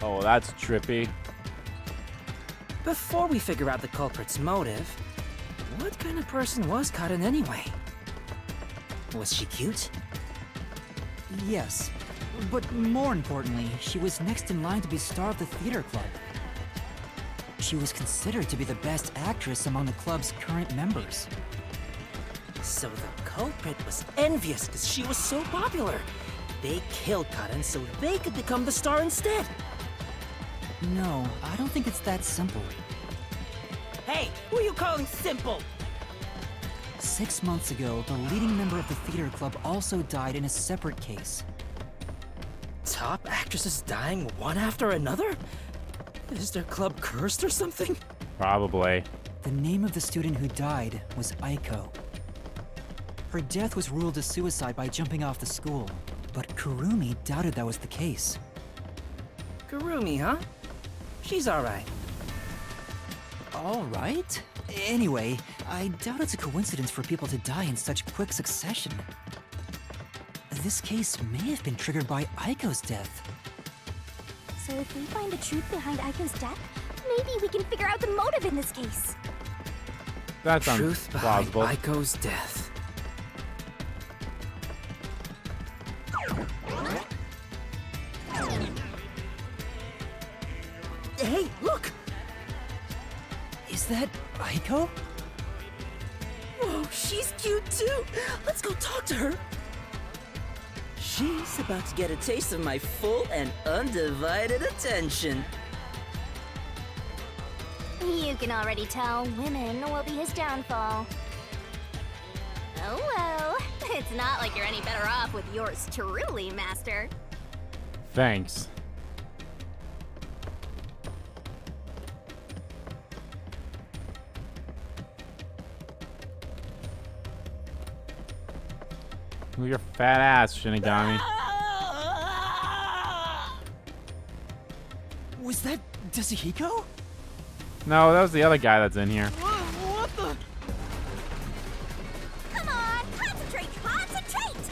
Oh, that's trippy. Before we figure out the culprit's motive, what kind of person was Cotton anyway? Was she cute? Yes, but more importantly, she was next in line to be star of the theater club. She was considered to be the best actress among the club's current members. So the culprit was envious because she was so popular. They killed Cotton so they could become the star instead. No, I don't think it's that simple. Hey, who are you calling simple? 6 months ago, the leading member of the theater club also died in a separate case. Top actresses dying one after another? Is their club cursed or something? Probably. The name of the student who died was Aiko. Her death was ruled a suicide by jumping off the school, but Kurumi doubted that was the case. Kurumi, huh? She's alright. All right. Anyway, I doubt it's a coincidence for people to die in such quick succession. This case may have been triggered by Aiko's death. So if we find the truth behind Aiko's death, maybe we can figure out the motive in this case. That sounds Truth behind plausible. Aiko's death. Hey, look! Is that Aiko? Whoa, she's cute too! Let's go talk to her! She's about to get a taste of my full and undivided attention. You can already tell women will be his downfall. Oh well, it's not like you're any better off with yours truly, Master. Thanks. Ooh, your fat ass, Shinigami. Was that Yasuhiko? No, that was the other guy that's in here. What the? Come on, concentrate, concentrate!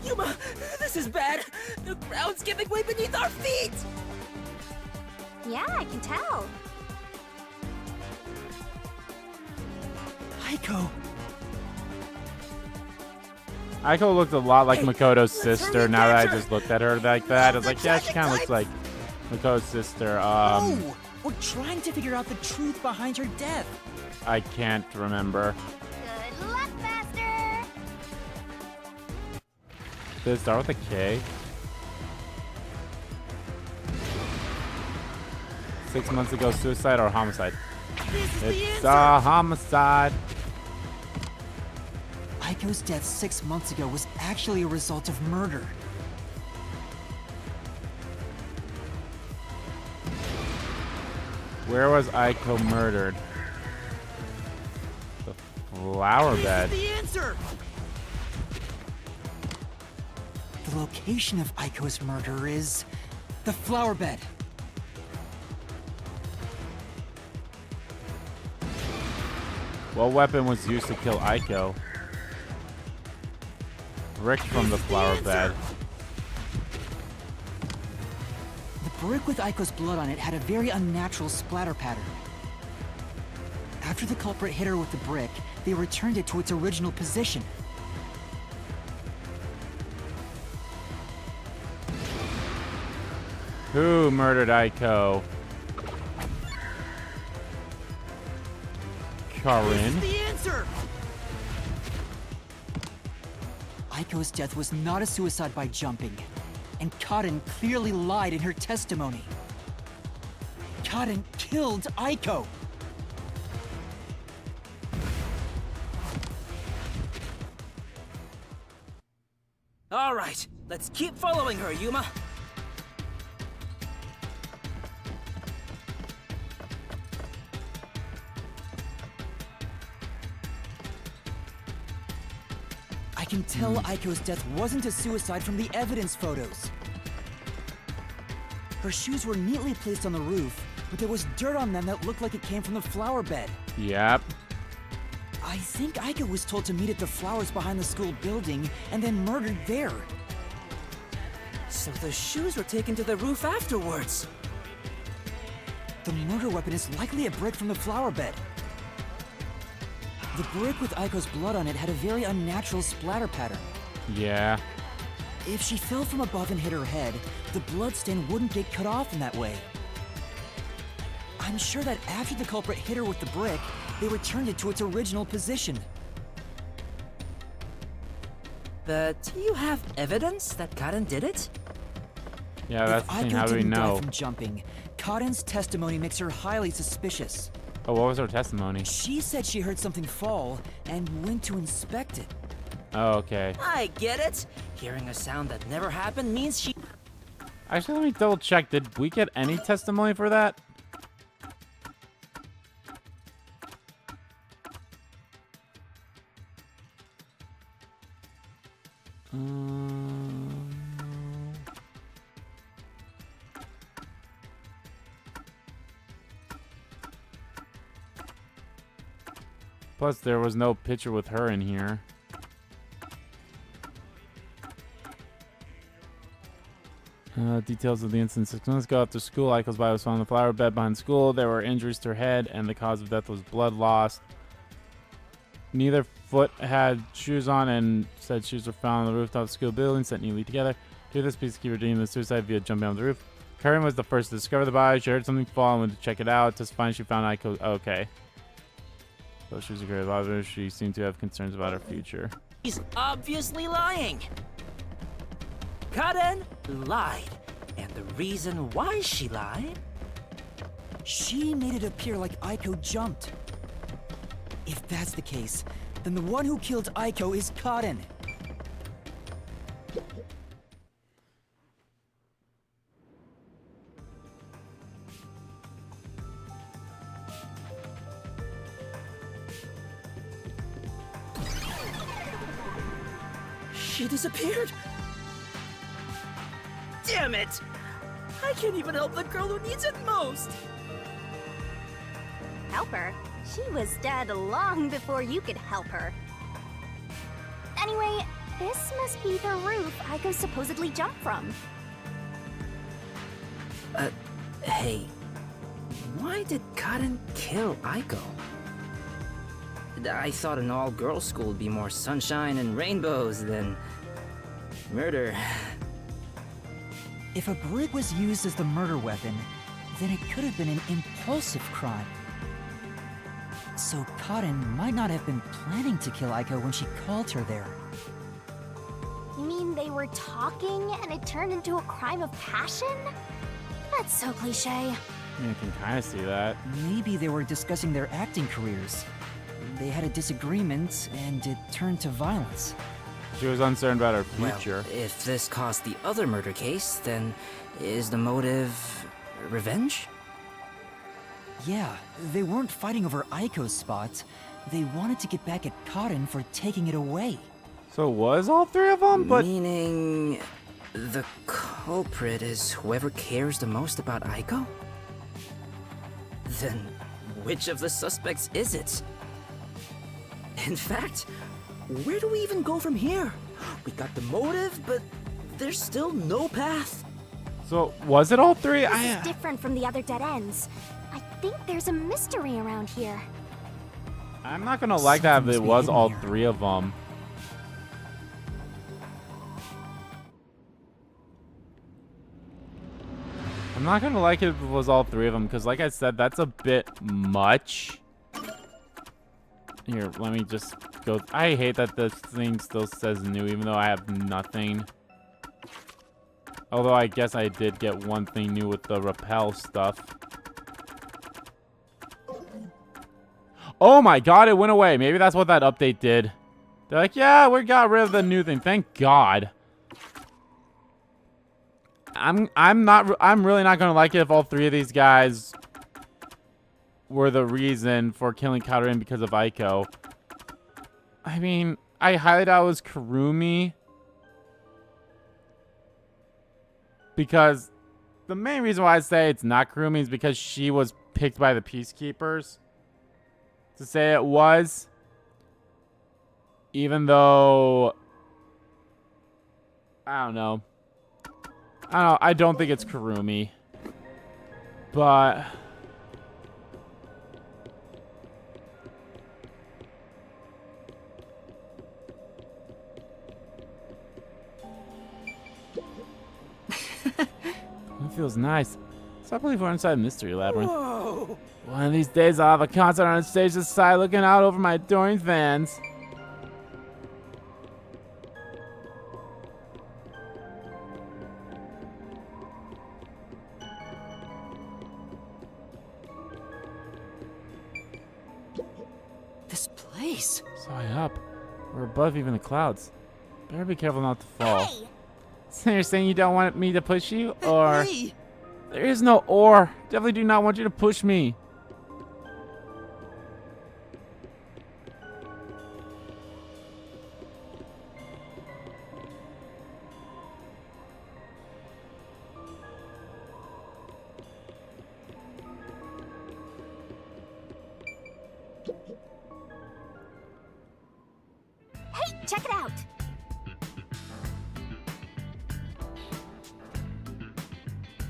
Yuma, this is bad! The ground's giving way beneath our feet! Yeah, I can tell. Aiko. Aiko looked a lot like Hey, Makoto's let's sister. hurry Now that I and catch her. just looked at her like that, I was Oh, like, yeah, she the kind of looks like giant Makoto's sister. Oh, we're trying to figure out the truth behind her death. I can't remember. Good luck, Master! Did it start with a K? 6 months ago, suicide or homicide? It's a homicide. Aiko's death 6 months ago was actually a result of murder. Where was Aiko murdered? The flower bed. The answer! The location of Aiko's murder is the flower bed. What weapon was used to kill Aiko? Brick from the flower bed. The brick with Aiko's blood on it had a very unnatural splatter pattern. After the culprit hit her with the brick, they returned it to its original position. Who murdered Aiko? Karin? The answer! Aiko's death was not a suicide by jumping, and Karin clearly lied in her testimony. Karin killed Aiko! All right, let's keep following her, Yuma. I can tell Aiko's death wasn't a suicide from the evidence photos. Her shoes were neatly placed on the roof, but there was dirt on them that looked like it came from the flower bed. Yep. I think Aiko was told to meet at the flowers behind the school building and then murdered there. So the shoes were taken to the roof afterwards. The murder weapon is likely a brick from the flower bed. The brick with Aiko's blood on it had a very unnatural splatter pattern. Yeah. If she fell from above and hit her head, the bloodstain wouldn't get cut off in that way. I'm sure that after the culprit hit her with the brick, they returned it to its original position. But you have evidence that Karen did it? Yeah, that's If the thing. Aiko How do we didn't die know? from jumping, Karen's testimony makes her highly suspicious. Oh, what was her testimony? She said she heard something fall and went to inspect it. Oh, okay. I get it. Hearing a sound that never happened means she... Actually, let me double check. Did we get any testimony for that? Plus, there was no picture with her in here. Details of the incident. 6 months ago after school, Aiko's body was found in the flower bed behind school. There were injuries to her head, and the cause of death was blood loss. Neither foot had shoes on, and said shoes were found on the rooftop of the school building, set neatly together. Due to this, peacekeeper deemed the suicide via jumping off the roof. Karen was the first to discover the body. She heard something fall and went to check it out. To find she found Aiko. Okay. So she was a great lover. She seemed to have concerns about her future. She's obviously lying. Karen lied. And the reason why she lied? She made it appear like Aiko jumped. If that's the case, then the one who killed Aiko is Karen. She disappeared. Damn it! I can't even help the girl who needs it most. Help her? She was dead long before you could help her. Anyway, this must be the roof Aiko supposedly jumped from. Hey, why did Karen kill Aiko? I thought an all-girls school would be more sunshine and rainbows than murder. If a brick was used as the murder weapon, then it could have been an impulsive crime. So Karen might not have been planning to kill Aiko when she called her there. You mean they were talking and it turned into a crime of passion? That's so cliche. I mean, I can kind of see that. Maybe they were discussing their acting careers. They had a disagreement, and it turned to violence. She was uncertain about her future. Well, if this caused the other murder case, then is the motive revenge? Yeah, they weren't fighting over Aiko's spot. They wanted to get back at Karen for taking it away. So it was all three of them? But Meaning the culprit is whoever cares the most about Aiko? Then which of the suspects is it? In fact, where do we even go from here? We got the motive, but there's still no path. So was it all three? This is different from the other dead ends. I think there's a mystery around here. I'm not gonna like that if it Something's was hidden all here. three of them. I'm not gonna like it if it was all three of them, because like I said, that's a bit much. Here, let me just go. I hate that this thing still says new, even though I have nothing. Although I guess I did get one thing new with the rappel stuff. Oh my god, it went away. Maybe that's what that update did. They're like, yeah, we got rid of the new thing. Thank God. I'm really not gonna like it if all three of these guys were the reason for killing Karen because of Aiko. I mean, I highly doubt it was Kurumi. Because the main reason why I say it's not Kurumi is because she was picked by the Peacekeepers. To say it was, Even though, I don't know. I don't think it's Kurumi. But it feels nice. So I believe we're inside Mystery Labyrinth. Whoa! One of these days I'll have a concert on stage this side looking out over my adoring fans. This place. So high up. We're above even the clouds. Better be careful not to fall. Hey! So you're saying you don't want me to push you? Or... Hey! There is no or. Definitely do not want you to push me. Hey, check it out!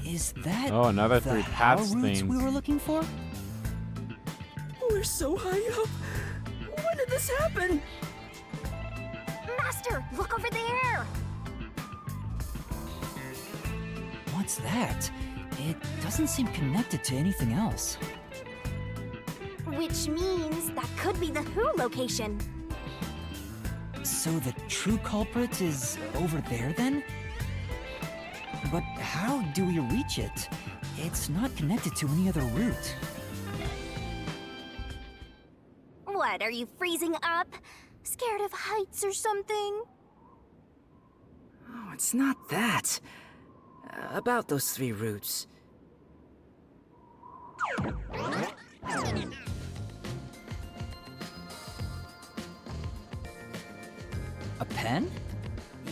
Is that Oh, another the three How paths routes things. we were looking for? We're so high up. When did this happen? Master, look over there! What's that? It doesn't seem connected to anything else. Which means that could be the Who location. So the true culprit is over there then? But how do we reach it? It's not connected to any other route. What, are you freezing up? Scared of heights or something? Oh, it's not that. About those 3 routes. A pen?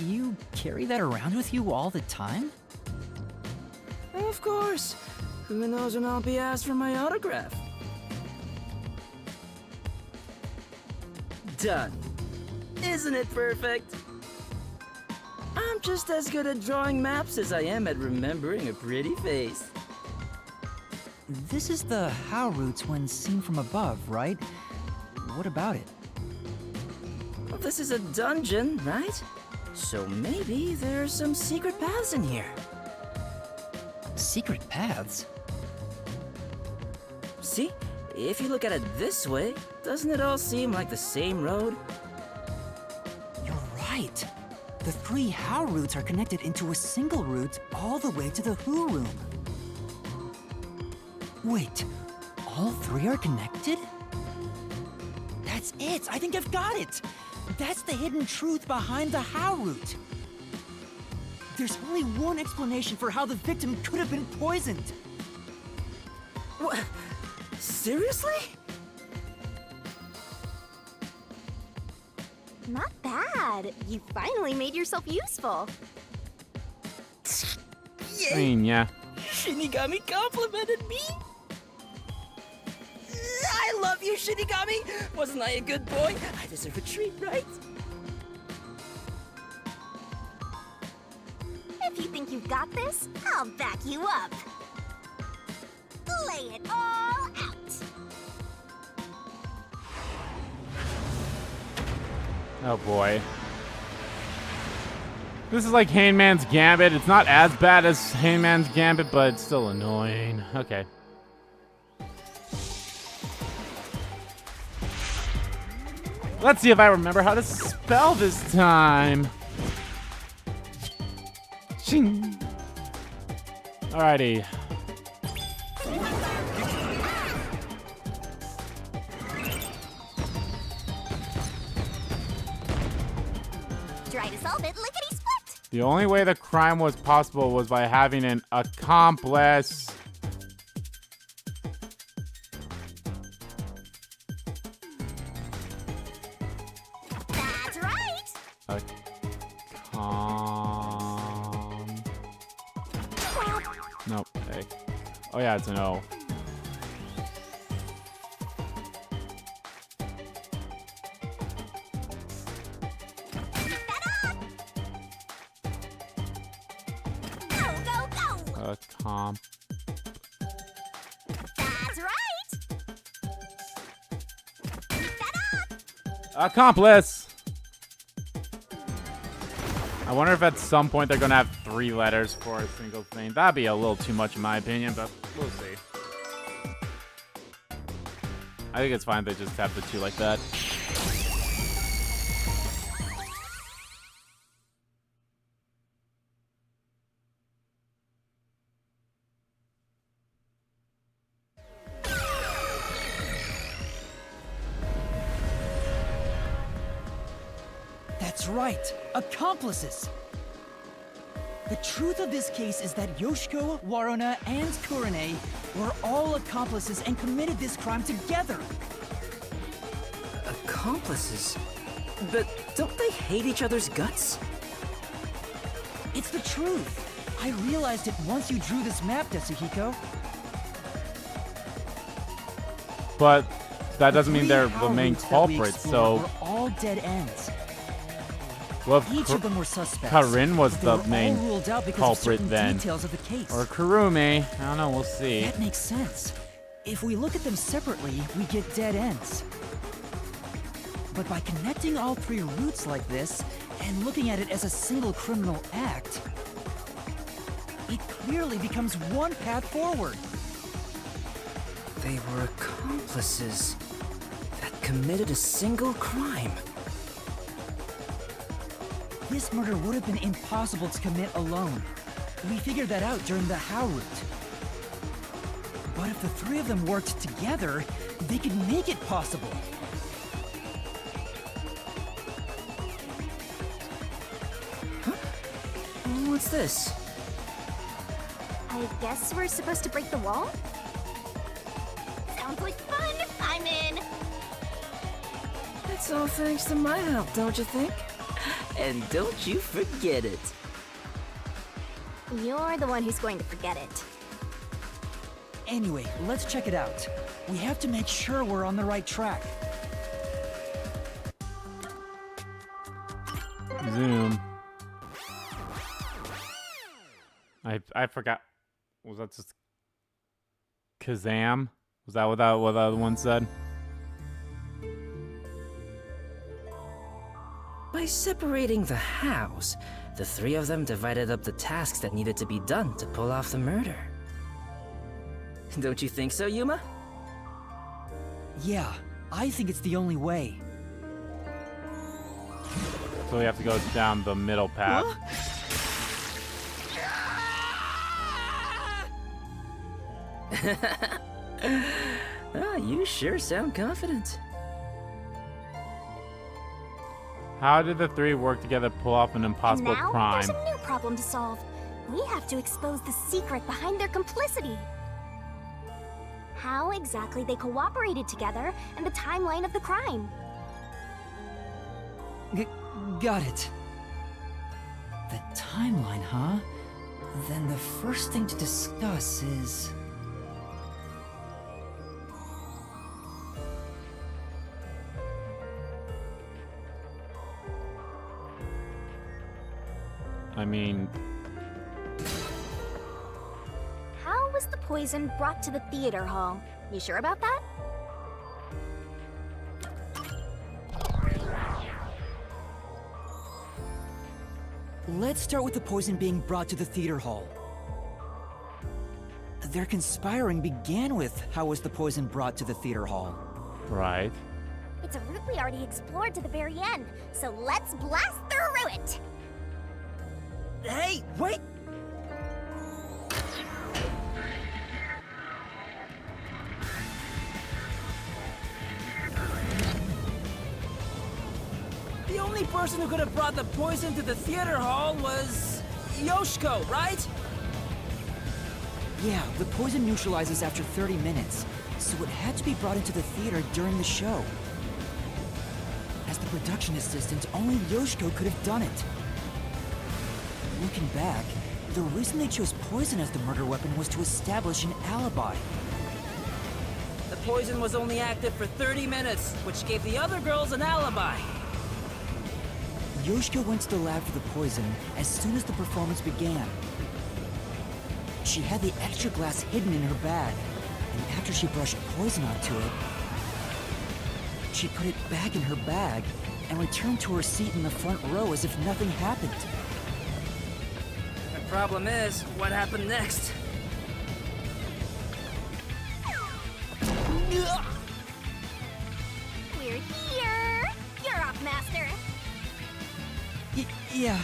You carry that around with you all the time? Of course. Who knows when I'll be asked for my autograph? Done. Isn't it perfect? I'm just as good at drawing maps as I am at remembering a pretty face. This is the How routes when seen from above, right? What about it? Well, this is a dungeon, right? So maybe there's some secret paths in here. Secret paths? See? If you look at it this way, doesn't it all seem like the same road? You're right. The 3 How routes are connected into a single route all the way to the Who room. Wait, all 3 are connected? That's it! I think I've got it! That's the hidden truth behind the How route. There's only one explanation for how the victim could have been poisoned. What? Seriously? Not bad. You finally made yourself useful. I mean, yeah. Shinigami complimented me? I love you, Shinigami! Wasn't I a good boy? I deserve a treat, right? If you think you've got this, I'll back you up. Lay it all out. Oh boy. This is like Hangman's Gambit. It's not as bad as Hangman's Gambit, but it's still annoying. Okay. Let's see if I remember how to spell this time. Ching. Alrighty. Try to solve it lickety-split. The only way the crime was possible was by having an accomplice. That's right. Nope. A. Oh yeah, it's an O. comp. That's right! Accomplice! I wonder if at some point they're gonna have 3 letters for a single thing. That'd be a little too much in my opinion, but we'll see. I think it's fine if they just have the 2 like that. That's right, accomplices! The truth of this case is that Yoshiko, Waruna, and Kurane were all accomplices and committed this crime together. Accomplices? But don't they hate each other's guts? It's the truth. I realized it once you drew this map, Tetsuhiko. But that doesn't mean they're the power main routes that we culprits, explored so... were all dead ends. Well, Each of them were suspects. Karin was but they the were main all ruled out because culprit of certain then. details of the case. Or Kurumi. I don't know, we'll see. That makes sense. If we look at them separately, we get dead ends. But by connecting all 3 routes like this, and looking at it as a single criminal act, it clearly becomes one path forward. They were accomplices that committed a single crime. This murder would have been impossible to commit alone. We figured that out during the How route. But if the 3 of them worked together, they could make it possible. What's this? I guess we're supposed to break the wall? Sounds like fun! I'm in! It's all thanks to my help, don't you think? And don't you forget it. You're the one who's going to forget it. Anyway, let's check it out. We have to make sure we're on the right track. Zoom. I forgot. Was that just Kazam? Was that what the other one said? By separating the hows, the 3 of them divided up the tasks that needed to be done to pull off the murder. Don't you think so, Yuma? Yeah, I think it's the only way. So we have to go down the middle path. You sure sound confident. How did the 3 work together to pull off an impossible And now, crime? there's a new problem to solve. We have to expose the secret behind their complicity. How exactly they cooperated together and the timeline of the crime. Got it. The timeline, huh? Then the first thing to discuss is... I mean, How was the poison brought to the theater hall? You sure about that? Let's start with the poison being brought to the theater hall. Their conspiring began with how was the poison brought to the theater hall. right. It's a route we already explored to the very end, so let's blast through it! Hey, wait! The only person who could have brought the poison to the theater hall was Yoshiko, right? Yeah, the poison neutralizes after 30 minutes, so it had to be brought into the theater during the show. As the production assistant, only Yoshiko could have done it. Looking back, the reason they chose poison as the murder weapon was to establish an alibi. The poison was only active for 30 minutes, which gave the other girls an alibi. Yoshiko went to the lab for the poison as soon as the performance began. She had the extra glass hidden in her bag, and after she brushed poison onto it, she put it back in her bag and returned to her seat in the front row as if nothing happened. The problem is, what happened next? We're here! You're up, Master! Yeah.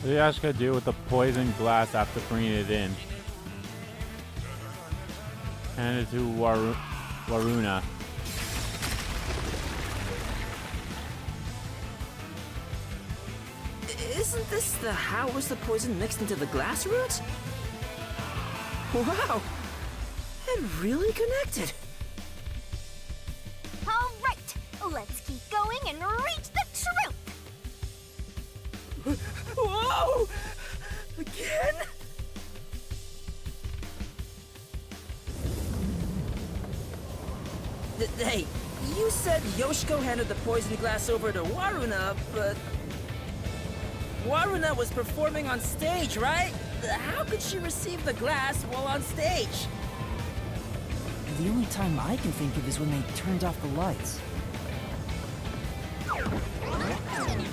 What do you guys gonna do with the poison glass after bringing it in? Hand it to Waruna. Isn't this the how was the poison mixed into the glass roots? Wow! It really connected! Alright, let's keep going and reach the truth! Whoa! Again? Hey, you said Yoshiko handed the poison glass over to Waruna, but... Waruna was performing on stage, right? How could she receive the glass while on stage? The only time I can think of is when they turned off the lights.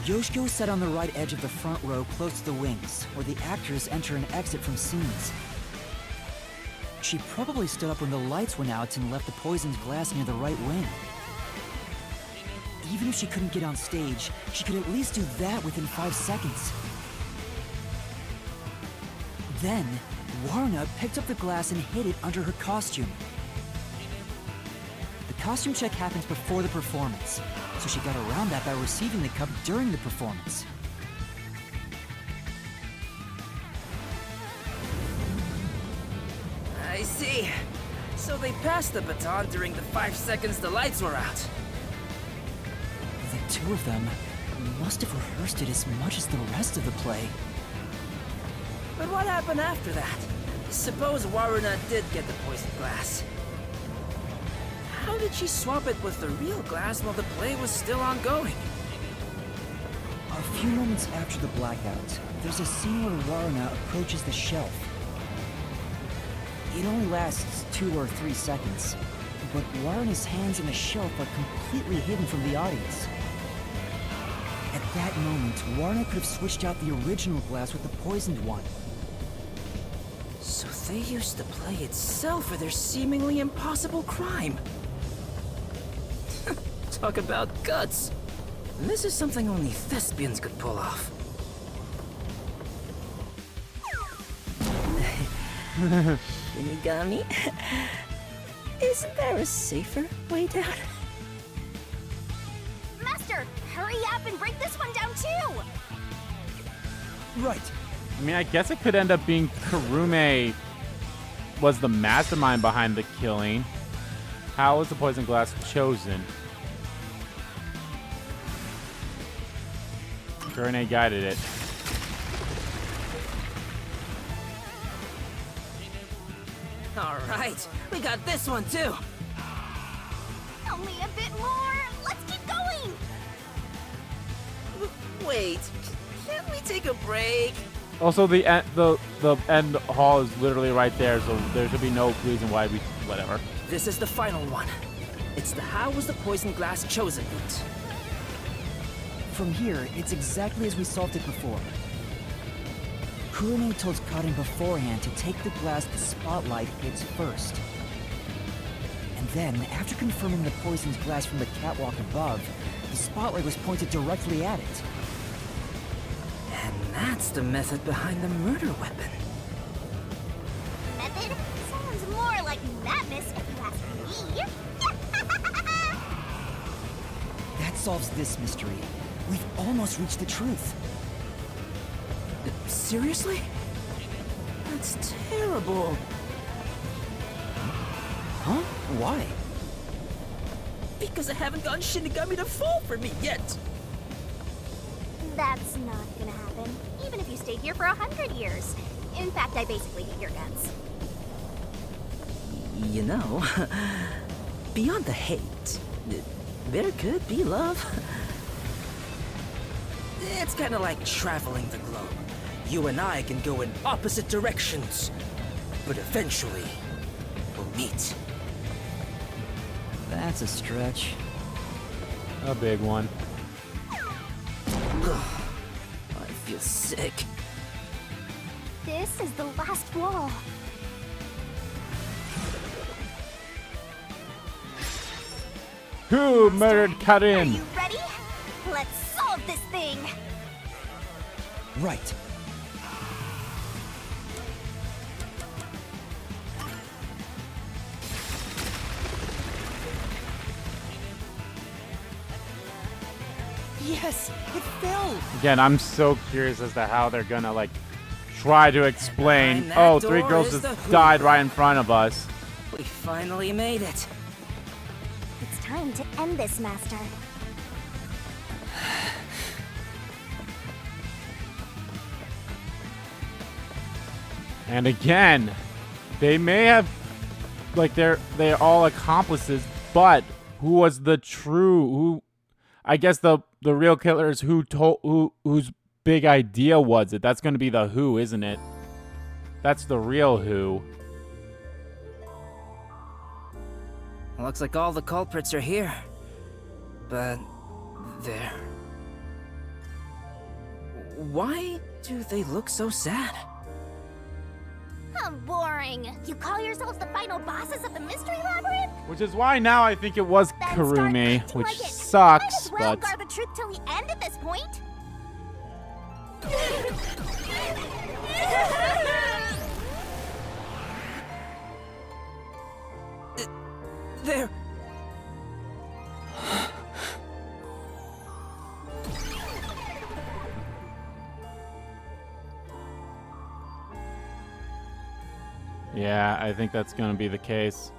Yoshiko sat on the right edge of the front row close to the wings, where the actors enter and exit from scenes. She probably stood up when the lights went out and left the poisoned glass near the right wing. Even if she couldn't get on stage, she could at least do that within 5 seconds. Then, Warna picked up the glass and hid it under her costume. The costume check happens before the performance, so she got around that by receiving the cup during the performance. I see. So they passed the baton during the 5 seconds the lights were out. The two of them must have rehearsed it as much as the rest of the play. But what happened after that? Suppose Waruna did get the poisoned glass. How did she swap it with the real glass while the play was still ongoing? A few moments after the blackout, there's a scene where Warna approaches the shelf. It only lasts 2 or 3 seconds, but Warna's hands on the shelf are completely hidden from the audience. At that moment, Warna could have switched out the original glass with the poisoned one. So they used the play itself for their seemingly impossible crime. Talk about guts. This is something only thespians could pull off. Shinigami? Isn't there a safer way down? Master, hurry up and break this one down too! Right. I mean, I guess it could end up being Karume was the mastermind behind the killing. How was the poison glass chosen? Karume guided it. All right, we got this one too. Only a bit more! Let's keep going! Wait, can't we take a break? Also, the end hall is literally right there, so there should be no reason why we whatever. This is the final one. It's the how was the poison glass chosen bit. From here, it's exactly as we solved it before. Kurone told Karin beforehand to take the glass the spotlight hits first. And then, after confirming the poisoned glass from the catwalk above, the spotlight was pointed directly at it. And that's the method behind the murder weapon. Method? Sounds more like madness if you ask me. That solves this mystery. We've almost reached the truth. Seriously? That's terrible. Huh? Why? Because I haven't gotten Shinigami to fall for me yet. That's not gonna happen, even if you stayed here for 100 years. In fact, I basically hate your guts. You know, beyond the hate, there could be love. It's kind of like traveling the globe. You and I can go in opposite directions, but eventually, we'll meet. That's a stretch. A big one. I feel sick. This is the last wall. Who murdered Are Karin? you ready? Let's solve this thing. Right. Yes, it fell. Again, I'm so curious as to how they're gonna like try to explain. Behind that Oh, three door girls is just the died Who. right in front of us. We finally made it. It's time to end this, Master. And again, they may have like they're all accomplices, but who was the true who? I guess the real killer is whose big idea was it? That's going to be the who, isn't it? That's the real who. Looks like all the culprits are here. But there. Why do they look so sad? How boring. You call yourselves the final bosses of the Mystery Labyrinth? Which is why now I think it was Then start Karumi, acting which like it. sucks, Might as well but guard the truth till the end at this point. There. yeah, I think that's going to be the case.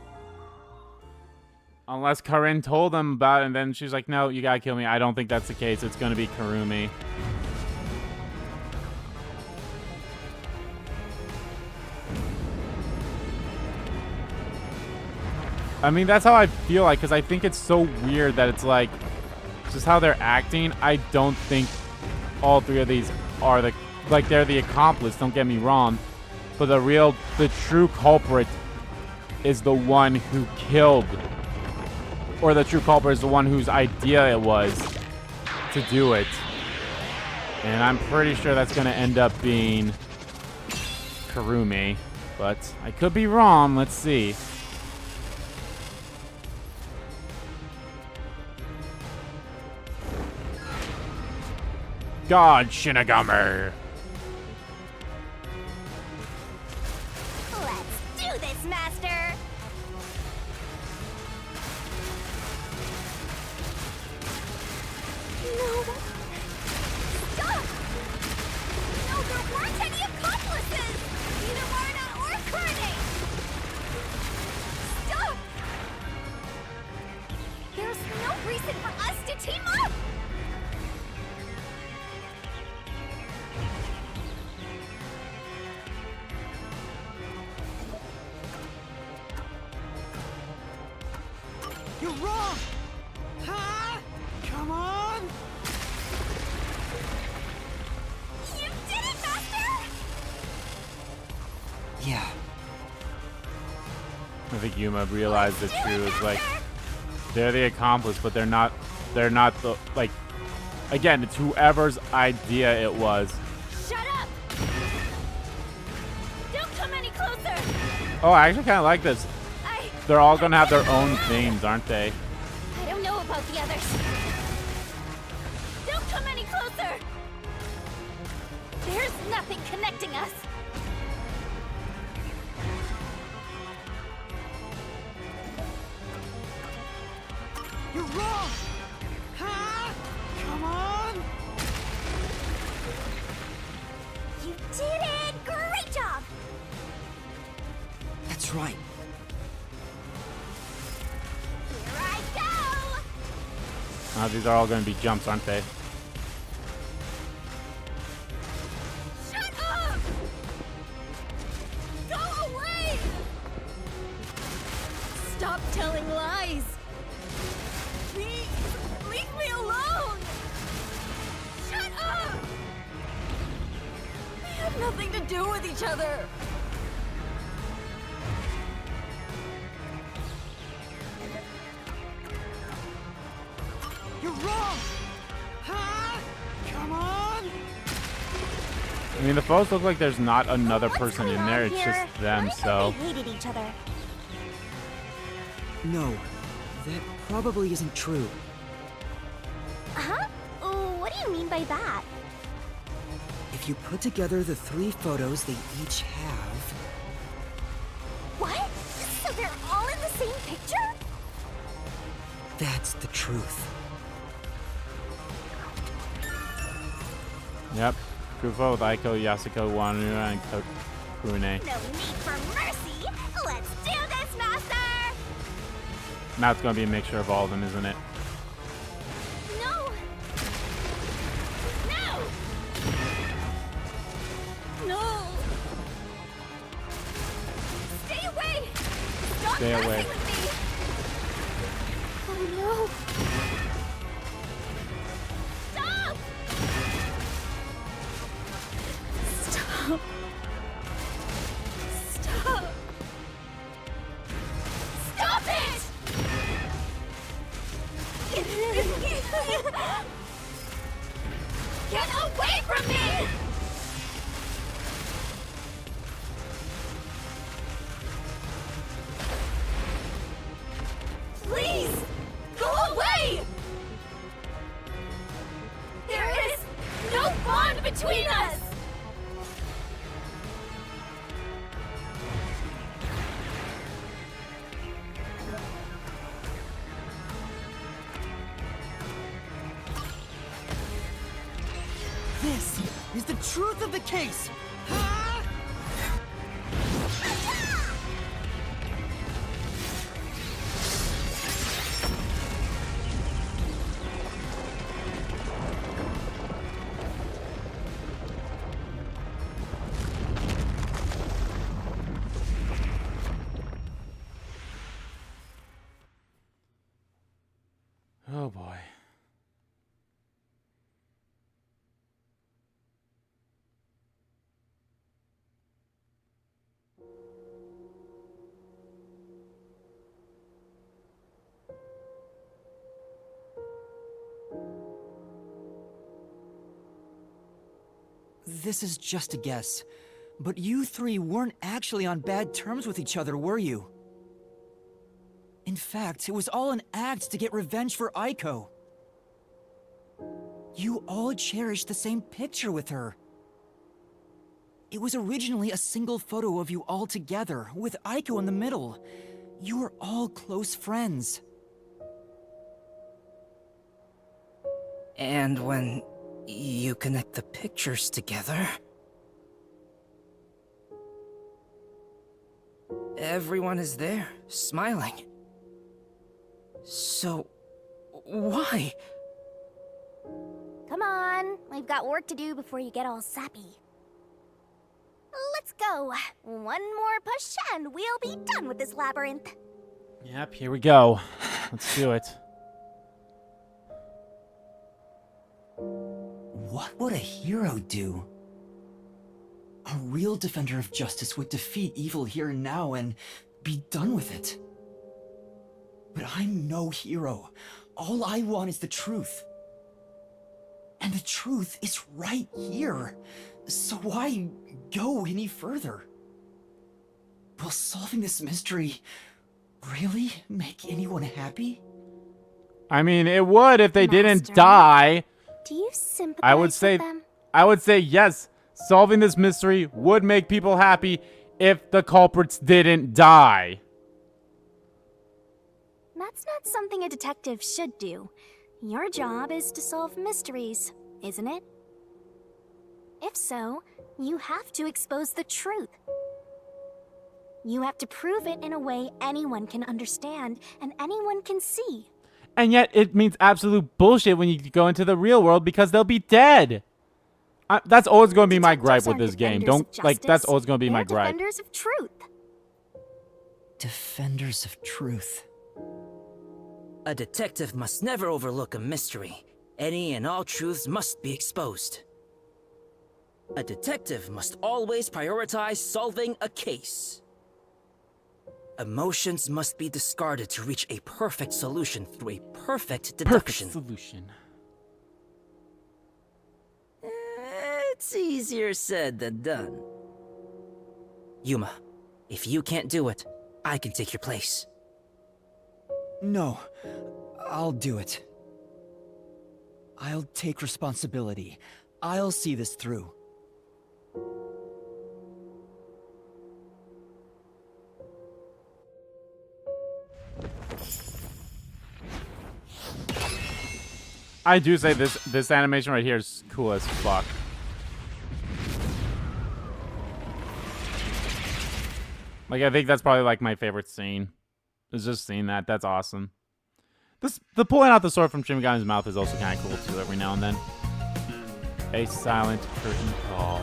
Unless Karin told them about it and then she's like, no, you gotta kill me. I don't think that's the case. It's going to be Karumi. I mean, that's how I feel like, because I think it's so weird that it's like, just how they're acting. I don't think all three of these are they're the accomplice, don't get me wrong. But the true culprit is the one who killed, or the true culprit is the one whose idea it was to do it. And I'm pretty sure that's going to end up being Karumi, but I could be wrong. Let's see. God, Shinigami. Let's do this, Master. No. Stop! No, there weren't any accomplices! Neither Marna or Kurne! Stop! There's no reason for us to team up! You're wrong! Huh? Come on! You did it, Master! Yeah. I think Yuma realized it too. It's like they're the accomplice, but they're not the like. Again, it's whoever's idea it was. Shut up! Don't come any closer! Oh, I actually kind of like this. They're all gonna have their own themes, aren't they? I don't know about the others. Don't come any closer! There's nothing connecting us. You're wrong! Huh? Come on! You did it! Great job! That's right. Here I go! These are all gonna be jumps, aren't they? Shut up! Go away! Stop telling lies! Please, leave me alone! Shut up! had nothing to do with each other. You're wrong! Huh? Come on! I mean, the photos look like there's not another What's person in going there. on It's here? just them, Why thought so. they hated each other. No, that probably isn't true. Huh? Oh, what do you mean by that? If you put together the 3 photos they each have... What? So they're all in the same picture? That's the truth. Yep. Kufo with Aiko, Yasuko, Wanura, and Kokune. No need for mercy. Let's do this, Master! Now it's gonna be a mixture of all of them, isn't it? No! No! No! Stay away! Stop Stay messing away. with me! Oh no! Stop! Stop! Stop! Stop it! Get away from me! Please! Go away! There is no bond between us! This is the truth of the case! Huh? Oh boy. This is just a guess, but you 3 weren't actually on bad terms with each other, were you? In fact, it was all an act to get revenge for Aiko. You all cherished the same picture with her. It was originally a single photo of you all together, with Aiko in the middle. You were all close friends. And when you connect the pictures together, everyone is there, smiling. So, why? Come on, we've got work to do before you get all sappy. Let's go. One more push and we'll be done with this labyrinth. Yep, here we go. Let's do it. What would a hero do? A real defender of justice would defeat evil here and now and be done with it. But I'm no hero. All I want is the truth. And the truth is right here. So why go any further? Will solving this mystery really make anyone happy? I mean, it would if they didn't Master. die. Do you sympathize I would say, with them? I would say yes. Solving this mystery would make people happy if the culprits didn't die. That's not something a detective should do. Your job is to solve mysteries, isn't it? If so, you have to expose the truth. You have to prove it in a way anyone can understand and anyone can see. And yet it means absolute bullshit when you go into the real world because they'll be dead. That's always going to be my gripe with this game. Don't, like, that's always going to be my They're gripe. defenders of truth. Defenders of truth. A detective must never overlook a mystery. Any and all truths must be exposed. A detective must always prioritize solving a case. Emotions must be discarded to reach a perfect solution through a perfect deduction. Perfect solution. It's easier said than done. Yuma, if you can't do it, I can take your place. No, I'll do it. I'll take responsibility. I'll see this through. I do say this animation right here is cool as fuck. Like, I think that's probably like my favorite scene. Is just seeing that. That's awesome. The pulling out the sword from Shin Megami's mouth is also kind of cool too. Every now and then. A silent curtain call.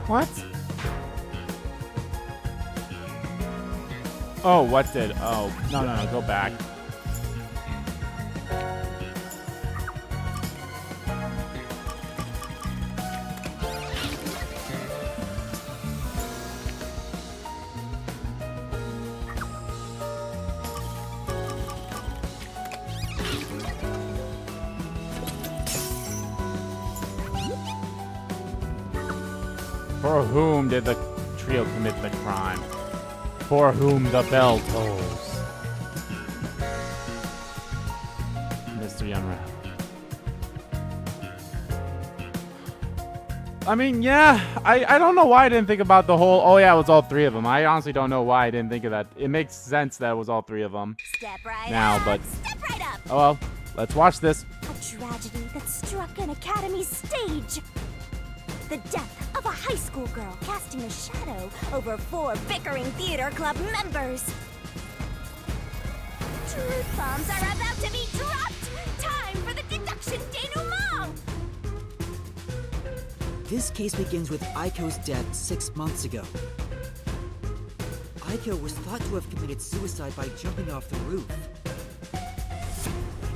What? Oh, what did? Oh, no, go back. For whom did the trio commit the crime? For whom the bell tolls? Mystery unraveled. I mean, yeah, I don't know why I didn't think about the whole, oh yeah, it was all three of them. I honestly don't know why I didn't think of that. It makes sense that it was all three of them. Step right now, up, but step right up. Oh well, let's watch this. A tragedy that struck an academy stage. The death of a high school girl casting a shadow over 4 bickering theater club members. Truth bombs are about to be dropped! Time for the deduction denouement! This case begins with Aiko's death 6 months ago. Aiko was thought to have committed suicide by jumping off the roof.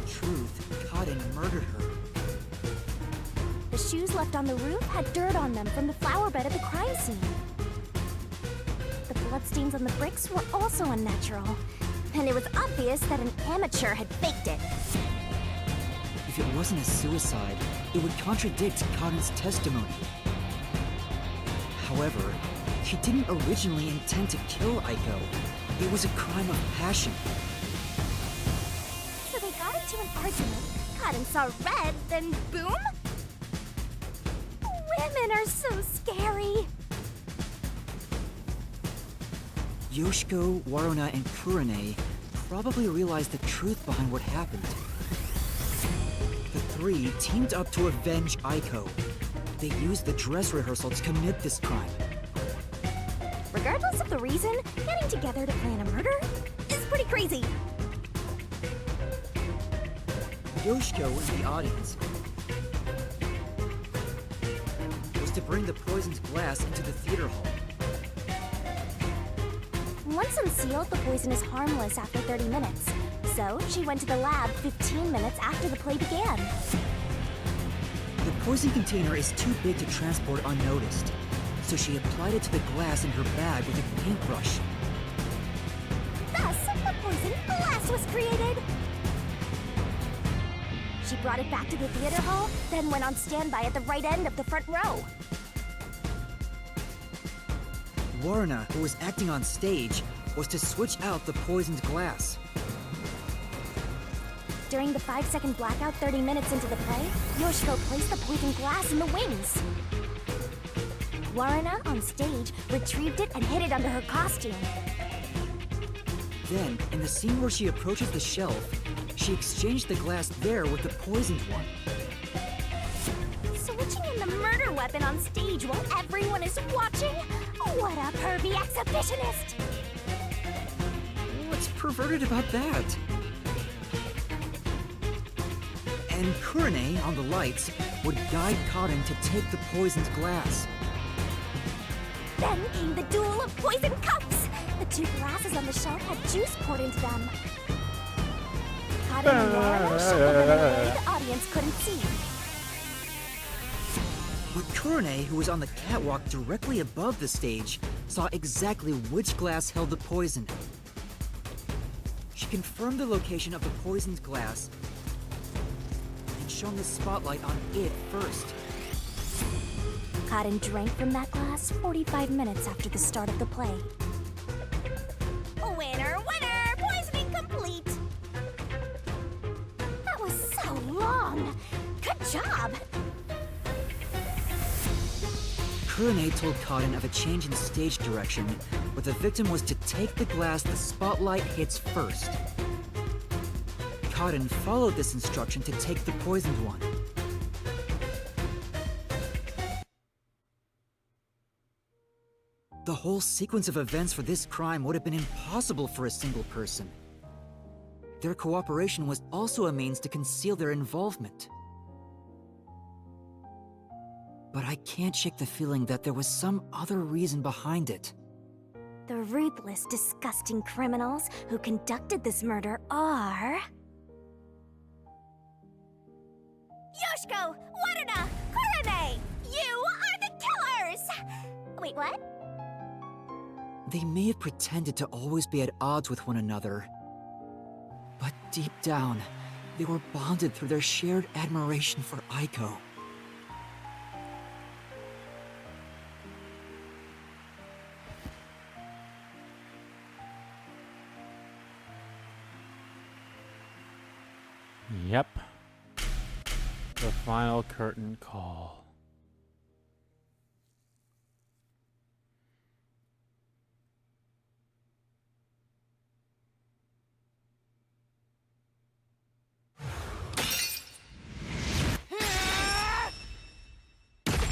Truth caught and murdered her. The shoes left on the roof had dirt on them from the flower bed at the crime scene. The bloodstains on the bricks were also unnatural, and it was obvious that an amateur had faked it. If it wasn't a suicide, it would contradict Kaden's testimony. However, she didn't originally intend to kill Aiko. It was a crime of passion. So they got into an argument, Kaden saw red, then boom? Women are so scary. Yoshiko, Waruna, and Kurane probably realized the truth behind what happened. The three teamed up to avenge Aiko. They used the dress rehearsal to commit this crime. Regardless of the reason, getting together to plan a murder is pretty crazy. Yoshiko in the audience was to bring the poisoned glass into the theater hall. Once unsealed, the poison is harmless after 30 minutes. So So, she went to the lab 15 minutes after the play began. The poison container is too big to transport unnoticed, so she applied it to the glass in her bag with a paintbrush. Thus, the poison glass was created. She brought it back to the theater hall, then went on standby at the right end of the front row. Warna, who was acting on stage, was to switch out the poisoned glass. During the 5-second blackout 30 minutes into the play, Yoshiko placed the poisoned glass in the wings. Warna, on stage, retrieved it and hid it under her costume. Then, in the scene where she approaches the shelf, she exchanged the glass there with the poisoned one. Switching in the murder weapon on stage while everyone is watching? What a pervy exhibitionist! What's perverted about that? And Kurane, on the lights, would guide Cotton to take the poisoned glass. Then came the duel of poison cups! The two glasses on the shelf had juice poured into them. Cotton and Warna shuffled in a way the audience couldn't see. But Kurane, who was on the catwalk directly above the stage, saw exactly which glass held the poison. She confirmed the location of the poisoned glass and shone the spotlight on it first. Cotton drank from that glass 45 minutes after the start of the play. Winner, winner! Poisoning complete! That was so long! Good job! Kurane told Cotton of a change in stage direction, but the victim was to take the glass the spotlight hits first. Cotton followed this instruction to take the poisoned one. The whole sequence of events for this crime would have been impossible for a single person. Their cooperation was also a means to conceal their involvement. But I can't shake the feeling that there was some other reason behind it. The ruthless, disgusting criminals who conducted this murder are... Yoshiko! Waruna! Kurane! You are the killers! Wait, what? They may have pretended to always be at odds with one another, but deep down, they were bonded through their shared admiration for Aiko. Yep. The final curtain call.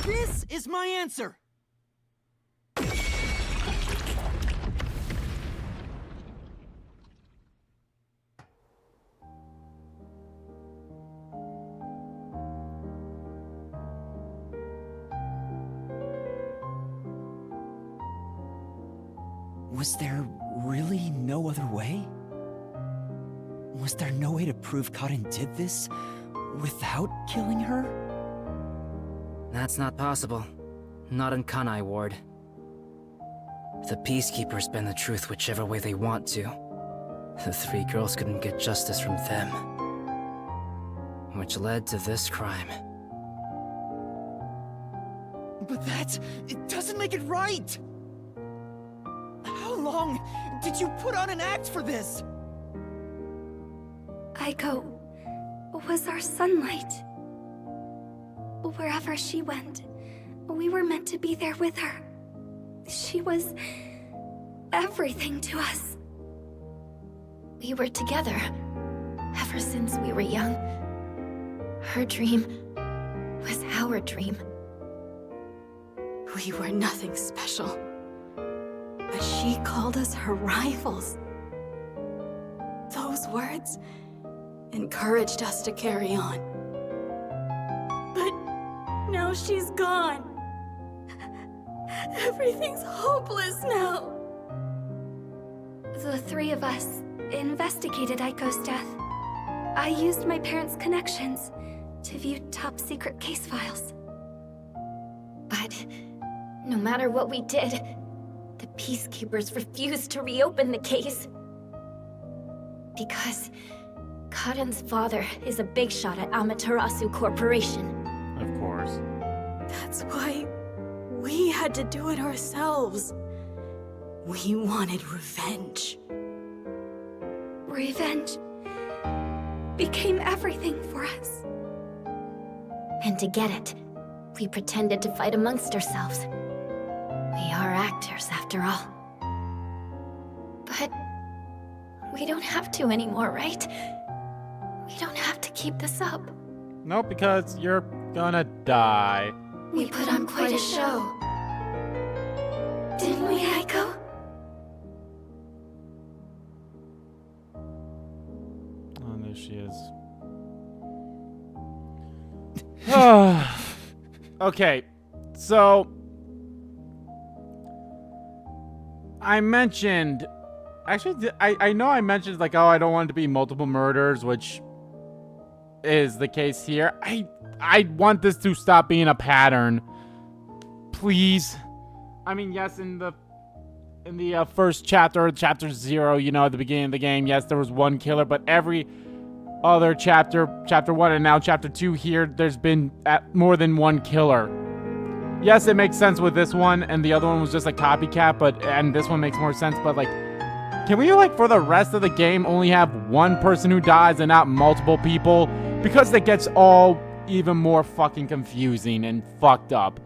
This is my answer! Was there really no other way? Was there no way to prove Cotton did this without killing her? That's not possible. Not in Kanai Ward. The Peacekeepers bend the truth whichever way they want to. The three girls couldn't get justice from them. Which led to this crime. But it doesn't make it right! How long did you put on an act for this? Aiko was our sunlight. Wherever she went, we were meant to be there with her. She was everything to us. We were together ever since we were young. Her dream was our dream. We were nothing special, but she called us her rivals. Those words encouraged us to carry on. Now she's gone. Everything's hopeless now. The three of us investigated Aiko's death. I used my parents' connections to view top-secret case files. But no matter what we did, the Peacekeepers refused to reopen the case. Because Karen's father is a big shot at Amaterasu Corporation. Of course. That's why we had to do it ourselves. We wanted revenge. Revenge became everything for us. And to get it, we pretended to fight amongst ourselves. We are actors, after all. But we don't have to anymore, right? We don't have to keep this up. Nope, because you're gonna die. We put on quite a show. Didn't we, Aiko? Oh, there she is. Okay, so I mentioned, actually, I know I mentioned like, oh, I don't want it to be multiple murders, which is the case here. I want this to stop being a pattern, please. I mean, yes, in the first chapter, chapter 0, you know, at the beginning of the game, yes, there was one killer, but every other chapter 1 and now chapter 2 here, there's been more than one killer. Yes, it makes sense with this one, and the other one was just a copycat, and this one makes more sense, but like, can we like for the rest of the game only have one person who dies and not multiple people? Because that gets all even more fucking confusing and fucked up.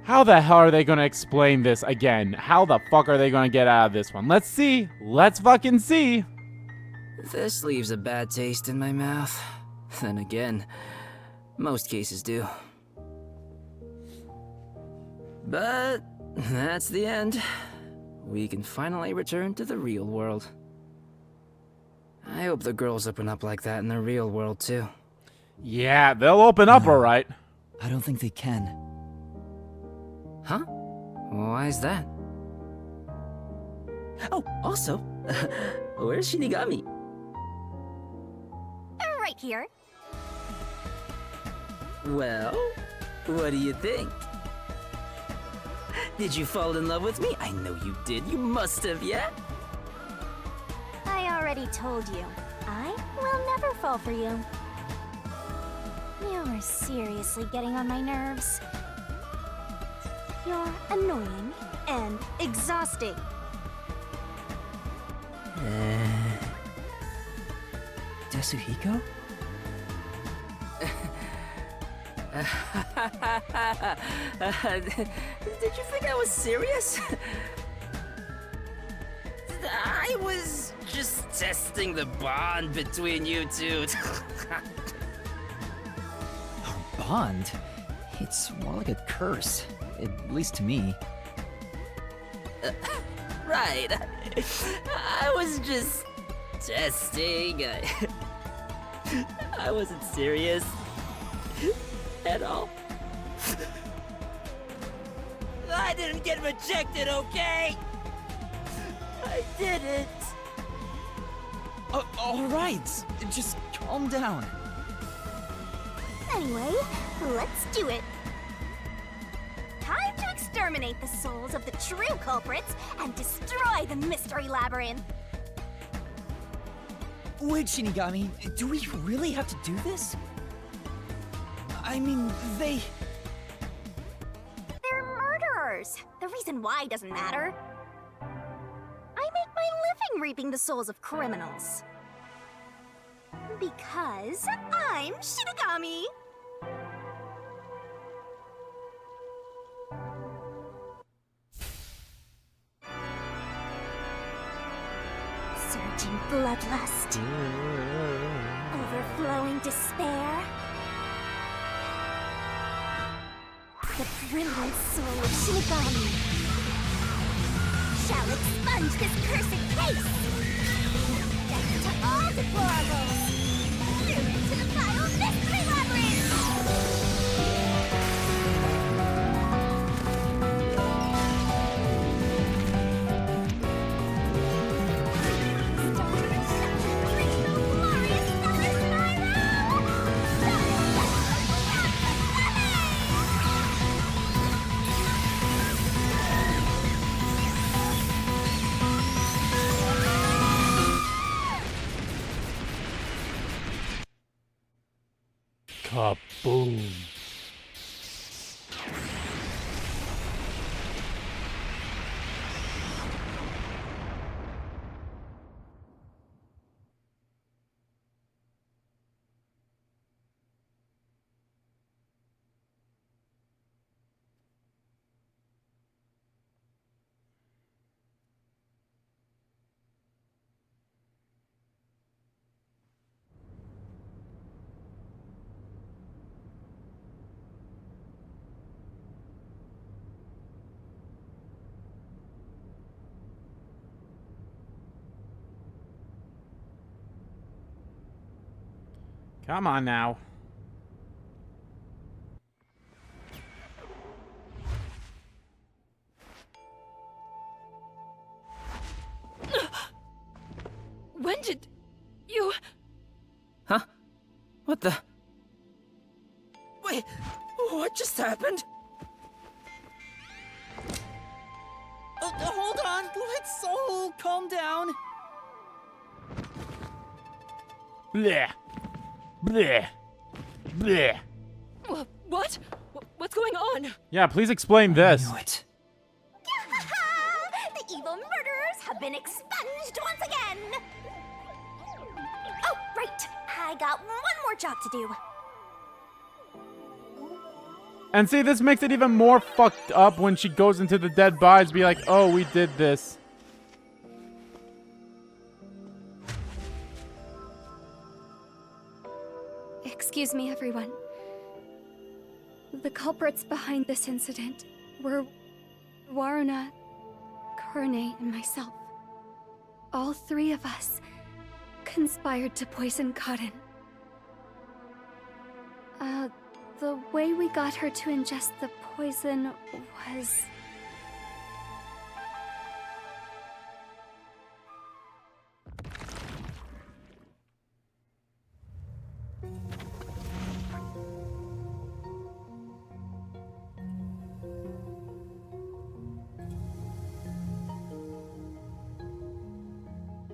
How the hell are they gonna explain this again? How the fuck are they gonna get out of this one? Let's see. Let's fucking see. This leaves a bad taste in my mouth. Then again, most cases do. But that's the end. We can finally return to the real world. I hope the girls open up like that in the real world too. Yeah, they'll open up, No. alright. I don't think they can. Huh? Why is that? Oh, also, where's Shinigami? Right here. Well, what do you think? Did you fall in love with me? I know you did. You must have, yeah? I already told you. I will never fall for you. You're seriously getting on my nerves. You're annoying and exhausting. Yasuhiko? Did you think I was serious? I was just testing the bond between you two. Our bond? It's more like a curse, at least to me. Right. I was just testing. I wasn't serious at all. I didn't get rejected, okay? I didn't. All right, just calm down. Anyway, let's do it. Time to exterminate the souls of the true culprits and destroy the mystery labyrinth. Wait, Shinigami, do we really have to do this? I mean, They're murderers. The reason why doesn't matter. I make my living reaping the souls of criminals. Because I'm Shinigami. Surging bloodlust. Overflowing despair. The brilliant soul of Shinigami shall expunge this cursed case. Death to all deplorables. Through into the vile mystery labyrinth. Stop Kaboom. Come on now. When did you... Huh? What the? Wait, what just happened? Hold on, let's all calm down. Bleh. Bleh. Bleh. What? What's going on? Yeah, please explain this. I knew it. The evil murderers have been expunged once again! Oh, right. I got one more job to do. And see, this makes it even more fucked up when she goes into the dead bodies, be like, oh, we did this. Excuse me, everyone. The culprits behind this incident were Waruna, Kurne, and myself. All three of us conspired to poison Cotton. The way we got her to ingest the poison was...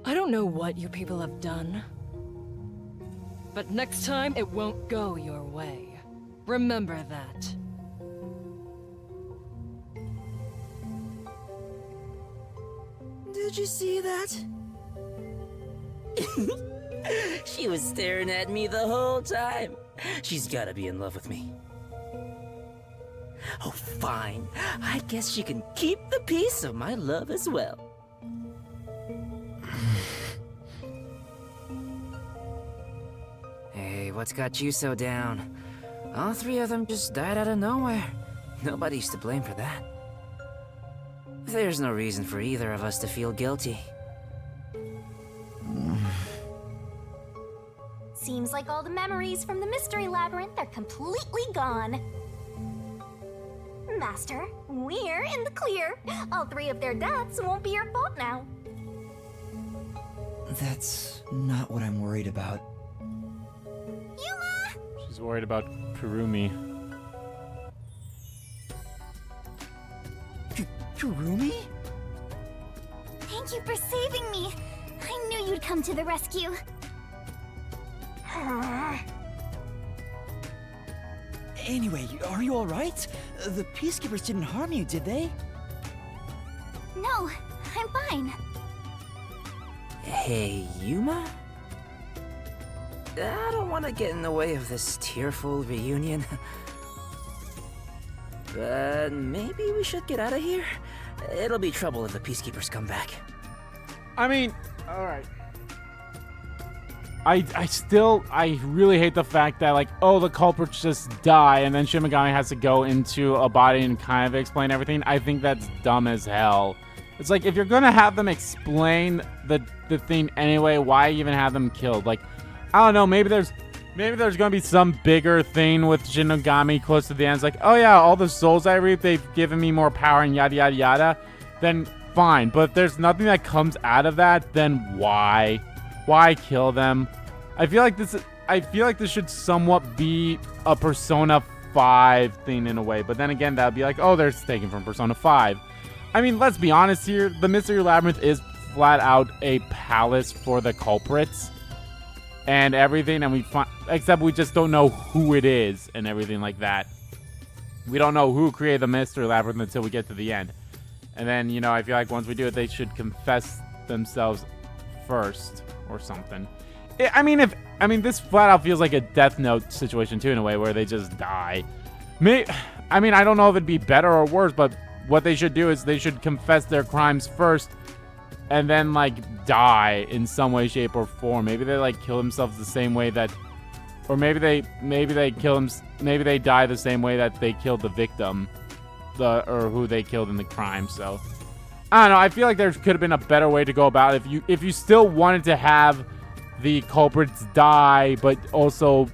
I don't know what you people have done, but next time it won't go your way. Remember that. Did you see that? She was staring at me the whole time. She's gotta be in love with me. Oh, fine. I guess she can keep the piece of my love as well. Hey, what's got you so down? All three of them just died out of nowhere. Nobody's to blame for that. There's no reason for either of us to feel guilty. Seems like all the memories from the Mystery Labyrinth are completely gone. Master, we're in the clear. All three of their deaths won't be your fault now. That's not what I'm worried about. Yuma! She's worried about Kurumi. Kurumi? Thank you for saving me. I knew you'd come to the rescue. Anyway, are you alright? The Peacekeepers didn't harm you, did they? No, I'm fine. Hey, Yuma? I don't want to get in the way of this tearful reunion. But maybe we should get out of here? It'll be trouble if the Peacekeepers come back. I mean, alright. I really hate the fact that, like, oh, the culprits just die, and then Shimigami has to go into a body and kind of explain everything. I think that's dumb as hell. It's like, if you're gonna have them explain the thing anyway, why even have them killed? Like, I don't know, maybe there's gonna be some bigger thing with Shinigami close to the end. It's like, oh yeah, all the souls I reap, they've given me more power and yada yada yada. Then fine, but if there's nothing that comes out of that, then why? Why kill them? I feel like this should somewhat be a Persona 5 thing in a way, but then again, that would be like, oh, they're taken from Persona 5. I mean, let's be honest here. The Mystery Labyrinth is flat out a palace for the culprits. and everything, and except we just don't know who it is and everything like that. We don't know who created the Mystery Labyrinth until we get to the end. And then, you know, I feel like once we do it, they should confess themselves first or something. I mean, this flat out feels like a Death Note situation too, in a way, where they just die. I mean, I don't know if it'd be better or worse, but what they should do is they should confess their crimes first and then, like, die in some way, shape, or form. Maybe they, like, kill themselves the same way that... Or maybe they die the same way that they killed the victim. Or who they killed in the crime, so... I don't know, I feel like there could have been a better way to go about it. If you still wanted to have the culprits die, but also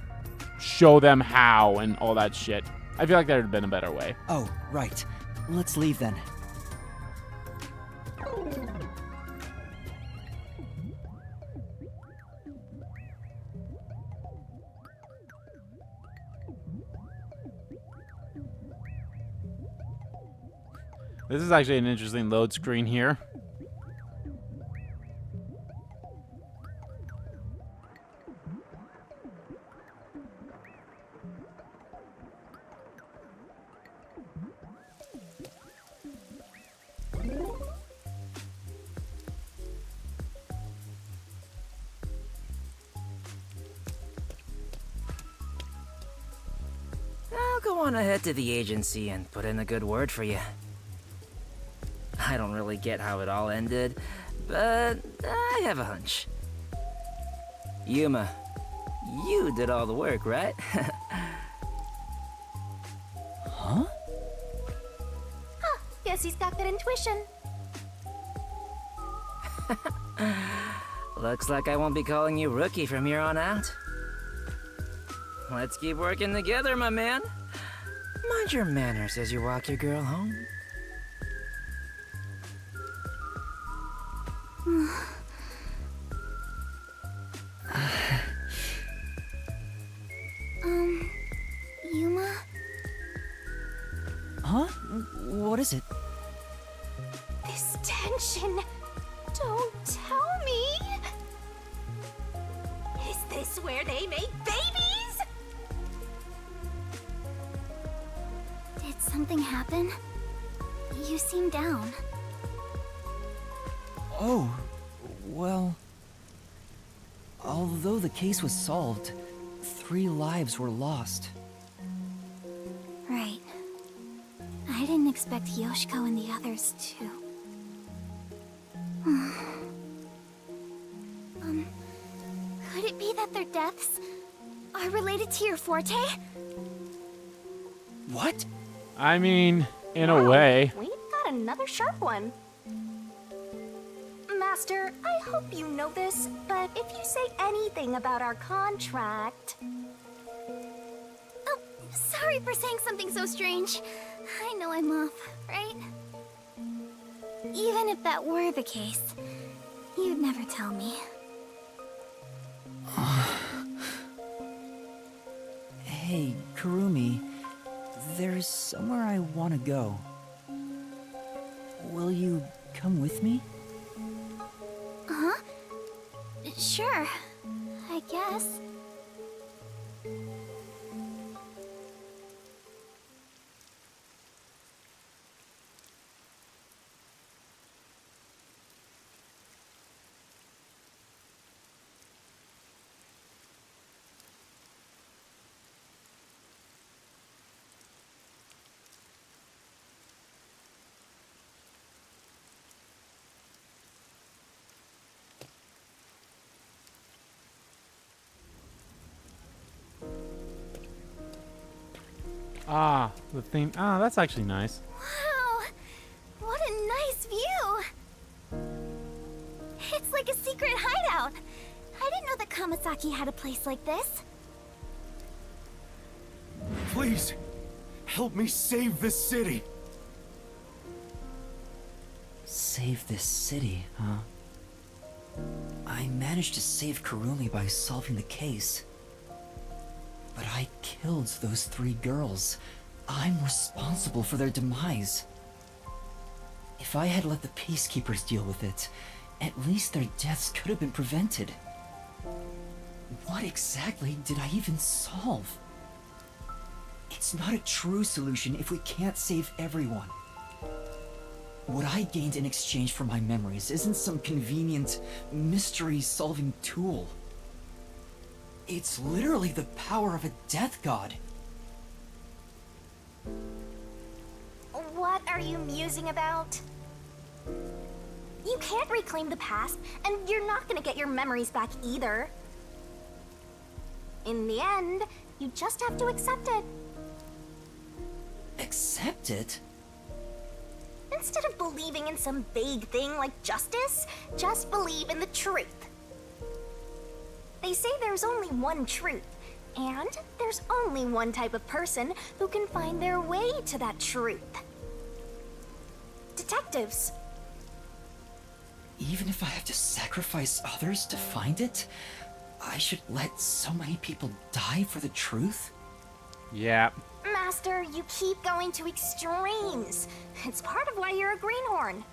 show them how and all that shit. I feel like there would have been a better way. Oh, right. Let's leave then. This is actually an interesting load screen here. I'll go on ahead to the agency and put in a good word for you. I don't really get how it all ended, but I have a hunch. Yuma, you did all the work, right? Huh? Guess he's got good intuition. Looks like I won't be calling you Rookie from here on out. Let's keep working together, my man. Mind your manners as you walk your girl home. Yuma? Huh? What is it? This tension. Don't tell me. Is this where they make babies? Did something happen? You seem down. Oh, well... Although the case was solved, 3 lives were lost. Right. I didn't expect Yoshiko and the others to. Could it be that their deaths are related to your forte? What? I mean, in a way. We've got another sharp one. Master, I hope you know this, but if you say anything about our contract... Oh, sorry for saying something so strange. I know I'm off, right? Even if that were the case, you'd never tell me. Hey, Kurumi, there's somewhere I want to go. Will you come with me? Huh? Sure, I guess. Ah, the theme. Ah, that's actually nice. Wow, what a nice view! It's like a secret hideout. I didn't know that Kamasaki had a place like this. Please, help me save this city. Save this city, huh? I managed to save Kurumi by solving the case. But I killed those 3 girls. I'm responsible for their demise. If I had let the Peacekeepers deal with it, at least their deaths could have been prevented. What exactly did I even solve? It's not a true solution if we can't save everyone. What I gained in exchange for my memories isn't some convenient, mystery-solving tool. It's literally the power of a death god. What are you musing about? You can't reclaim the past, and you're not gonna get your memories back either. In the end, you just have to accept it. Accept it? Instead of believing in some vague thing like justice, just believe in the truth. They say there's only one truth, and there's only one type of person who can find their way to that truth. Detectives. Even if I have to sacrifice others to find it, I should let so many people die for the truth? Yeah. Master, you keep going to extremes. It's part of why you're a greenhorn.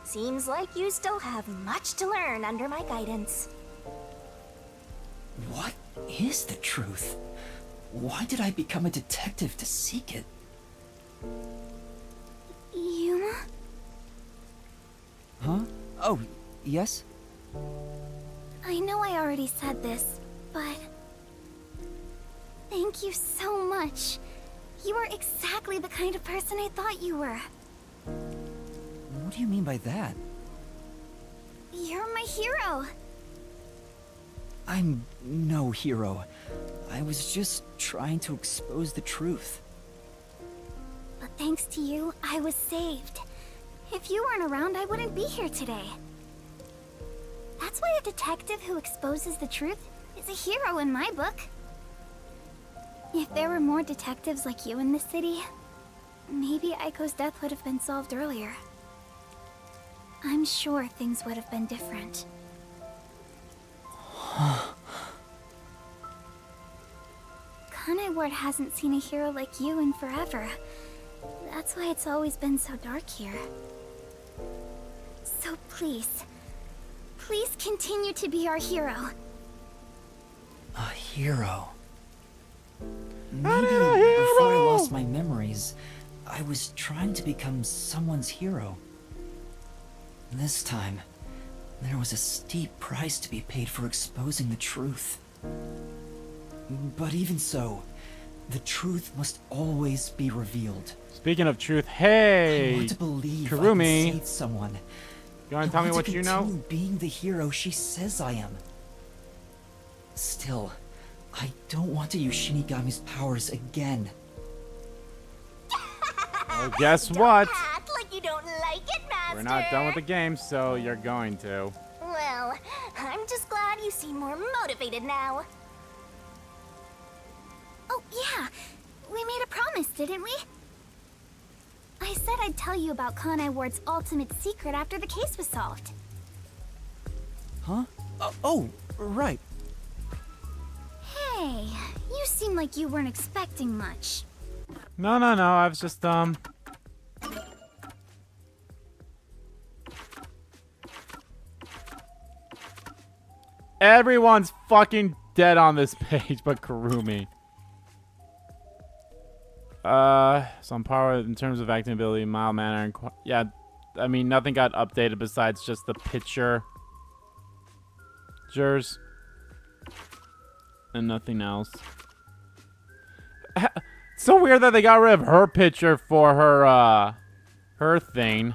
Seems like you still have much to learn under my guidance. What is the truth? Why did I become a detective to seek it? Yuma? Huh? Oh, yes? I know I already said this, but... thank you so much. You are exactly the kind of person I thought you were. What do you mean by that? You're my hero. I'm no hero. I was just trying to expose the truth. But thanks to you, I was saved. If you weren't around, I wouldn't be here today. That's why a detective who exposes the truth is a hero in my book. If there were more detectives like you in this city, maybe Aiko's death would have been solved earlier. I'm sure things would have been different. Kanai Ward hasn't seen a hero like you in forever. That's why it's always been so dark here. So please, please continue to be our hero. A hero. Maybe before I lost my memories, I was trying to become someone's hero. This time, there was a steep price to be paid for exposing the truth. But even so, the truth must always be revealed. Speaking of truth, I hey, want to believe I Kurumi. can save someone. You want to tell me what you know? continue being the hero she says I am. Still, I don't want to use Shinigami's powers again. Well, guess what? Act like you don't like it, Master. We're not done with the game, so you're going to. Well, I'm just glad you seem more motivated now. Oh, yeah. We made a promise, didn't we? I said I'd tell you about Kanai Ward's ultimate secret after the case was solved. Huh? Oh, right. Hey, you seem like you weren't expecting much. No, I was just, Everyone's fucking dead on this page but Kurumi. Some power in terms of acting ability, mild manner, and yeah, I mean, nothing got updated besides just the picture. Jers. And nothing else. It's so weird that they got rid of her picture for her, her thing.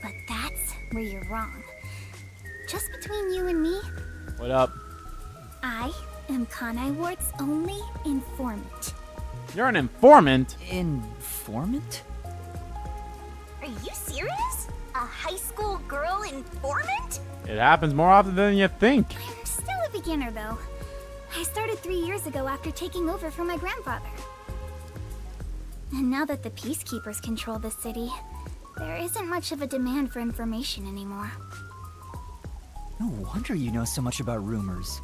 But that's where you're wrong. Just between you and me, What up? I am Kanai Ward's only informant. You're an informant? Informant? Are you serious? A high school girl informant? It happens more often than you think. I'm still a beginner, though. I started 3 years ago after taking over from my grandfather. And now that the Peacekeepers control the city, there isn't much of a demand for information anymore. No wonder you know so much about rumors.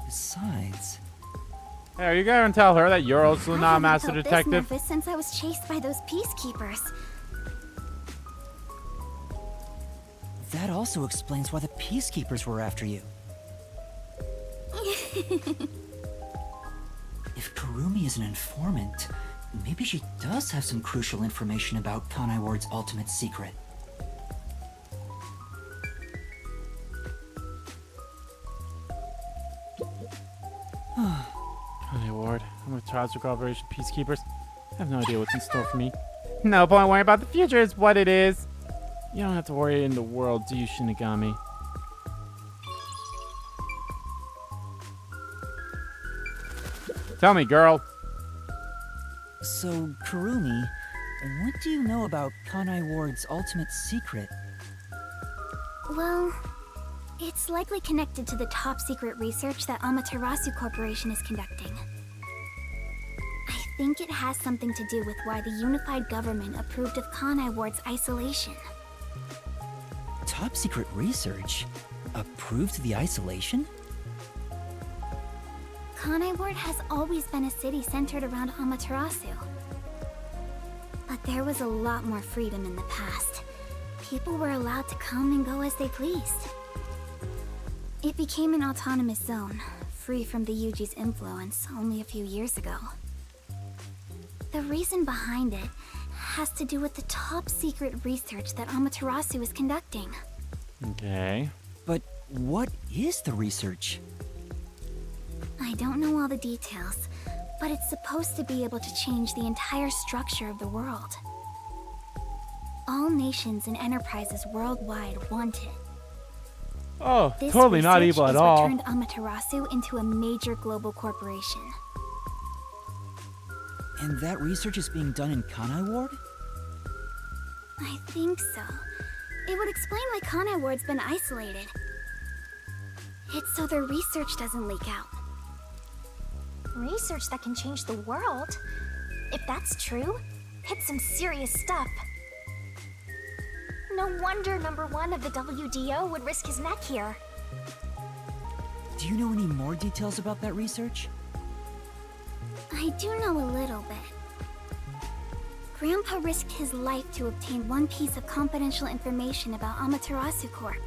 Besides, Hey, are you going to tell her that you're also I not a haven't master felt detective? this nervous since I was chased by those peacekeepers. That also explains why the peacekeepers were after you. If Kurumi is an informant, maybe she does have some crucial information about Kanai Ward's ultimate secret. Connie Ward, I'm with Tribes Corporation Peacekeepers. I have no idea what's in store for me. No point worrying about the future, it's what it is. You don't have to worry in the world, do you, Shinigami? Tell me, girl. So, Kurumi, what do you know about Kanai Ward's ultimate secret? Well, it's likely connected to the top secret research that Amaterasu Corporation is conducting. I think it has something to do with why the unified government approved of Kanai Ward's isolation. Top secret research? Approved the isolation? Kanai Ward has always been a city centered around Amaterasu. But there was a lot more freedom in the past. People were allowed to come and go as they pleased. It became an autonomous zone, free from the Yuji's influence only a few years ago. The reason behind it has to do with the top secret research that Amaterasu is conducting. Okay. But what is the research? I don't know all the details, but it's supposed to be able to change the entire structure of the world. All nations and enterprises worldwide want it. Oh, This totally not research evil at is all. what turned Amaterasu into a major global corporation. And that research is being done in Kanai Ward? I think so. It would explain why Kanai Ward's been isolated. It's so their research doesn't leak out. Research that can change the world? If that's true, it's some serious stuff. No wonder number 1 of the WDO would risk his neck here. Do you know any more details about that research? I do know a little bit. Grandpa risked his life to obtain one piece of confidential information about Amaterasu Corp.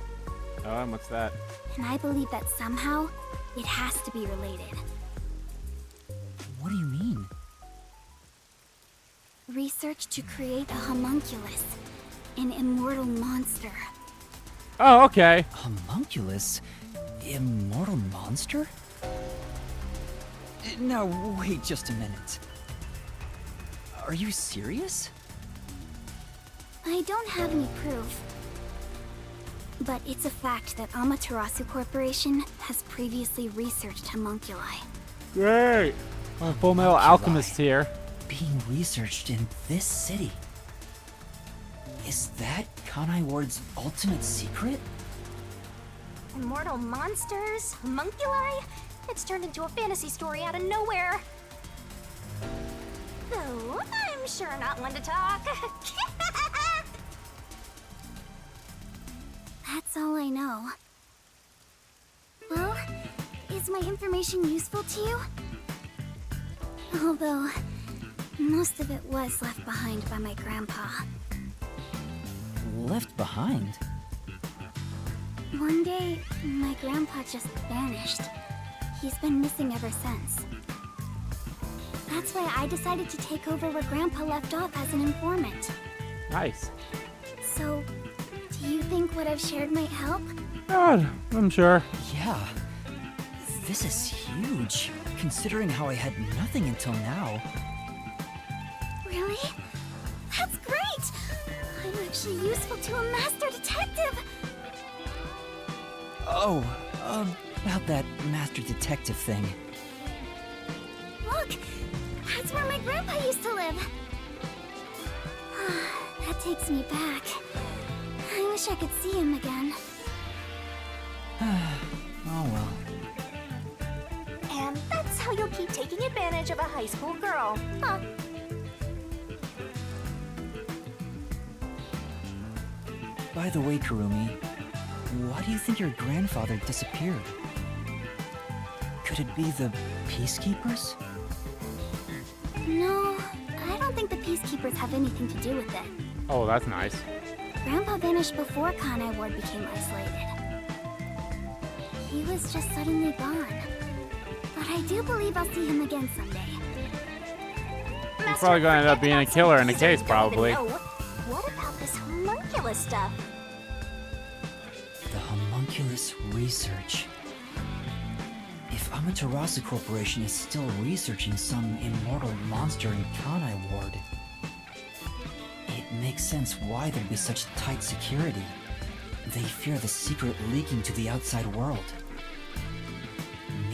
Oh, and what's that? And I believe that somehow, it has to be related. What do you mean? Research to create a homunculus, an immortal monster. Oh, okay. Homunculus? Immortal monster? Now, wait just a minute. Are you serious? I don't have any proof. But it's a fact that Amaterasu Corporation has previously researched homunculi. Great. Our Full Metal Alchemist here. Being researched in this city. Is that Kanai Ward's ultimate secret? Immortal monsters? Homunculi? It's turned into a fantasy story out of nowhere. Though, I'm sure not one to talk. That's all I know. Well, is my information useful to you? Although, most of it was left behind by my grandpa. Left behind? One day, my grandpa just vanished. He's been missing ever since. That's why I decided to take over where Grandpa left off as an informant. Nice. So, do you think what I've shared might help? God, I'm sure. Yeah. This is huge, considering how I had nothing until now. Really? That's great! I'm actually useful to a master detective! Oh, about that master detective thing. Look! That's where my grandpa used to live! That takes me back. I wish I could see him again. Oh well. And that's how you'll keep taking advantage of a high school girl, huh? By the way, Kurumi, why do you think your grandfather disappeared? Could it be the Peacekeepers? No, I don't think the Peacekeepers have anything to do with it. Oh, that's nice. Grandpa vanished before Kanai Ward became isolated. He was just suddenly gone. But I do believe I'll see him again someday. He's probably going to end up being a killer in the case, probably. What about this homunculus stuff? The homunculus research. If Amaterasu Corporation is still researching some immortal monster in Kanai Ward, it makes sense why there'd be such tight security. They fear the secret leaking to the outside world.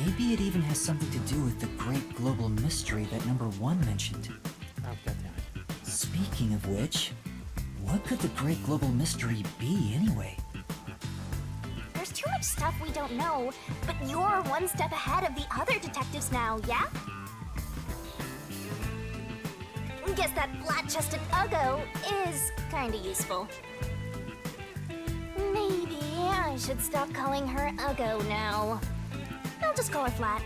Maybe it even has something to do with the great global mystery that number 1 mentioned. Speaking of which, what could the great global mystery be anyway? There's too much stuff we don't know, but you're one step ahead of the other detectives now, yeah? Guess that flat-chested Uggo is kinda useful. Maybe I should stop calling her Uggo now. I'll just call her Flat.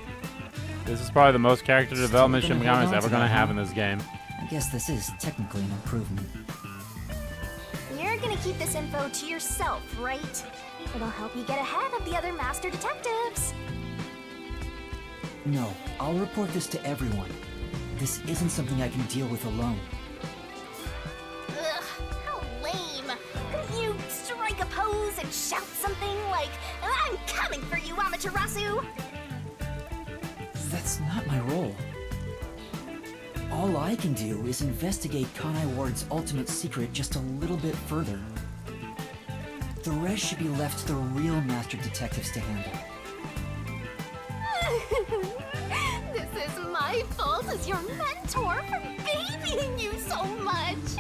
This is probably the most character development Still Shin gonna Megami is hold on ever to going to that, have huh? in this game. I guess this is technically an improvement. You're gonna keep this info to yourself, right? It'll help you get ahead of the other master detectives. No, I'll report this to everyone. This isn't something I can deal with alone. Ugh, how lame. Couldn't you strike a pose and shout something like, "I'm coming for you, Amaterasu"? That's not my role. All I can do is investigate Kanai Ward's ultimate secret just a little bit further. The rest should be left to the real master detectives to handle. This is my fault as your mentor for babying you so much.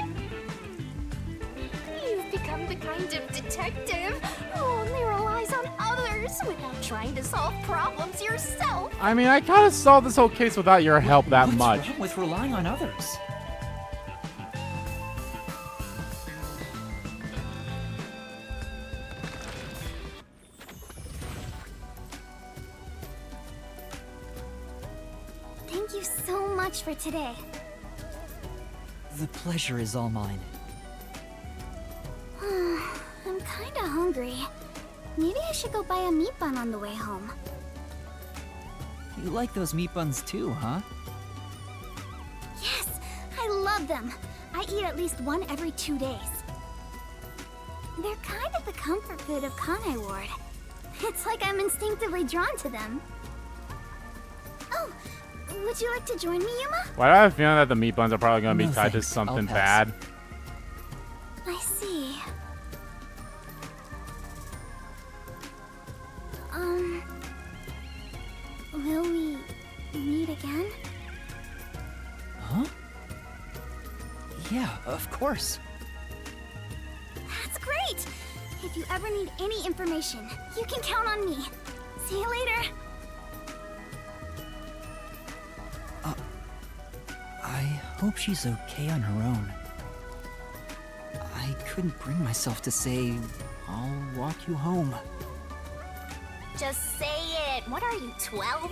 You've become the kind of detective who only relies on others without trying to solve problems yourself. I mean, I kind of solved this whole case without your help that What's much. wrong with relying on others? Thank you so much for today. The pleasure is all mine. I'm kinda hungry. Maybe I should go buy a meat bun on the way home. You like those meat buns too, huh? Yes, I love them. I eat at least one every 2 days. They're kind of the comfort food of Kanai Ward. It's like I'm instinctively drawn to them. Oh, would you like to join me, Yuma? Why do I have a feeling that the meat buns are probably going to be No, tied to thanks. something I'll pass. bad? I see. Will we meet again? Huh? Yeah, of course. That's great! If you ever need any information, you can count on me. See you later. I hope she's okay on her own. I couldn't bring myself to say, I'll walk you home. Just say it. What are you, 12?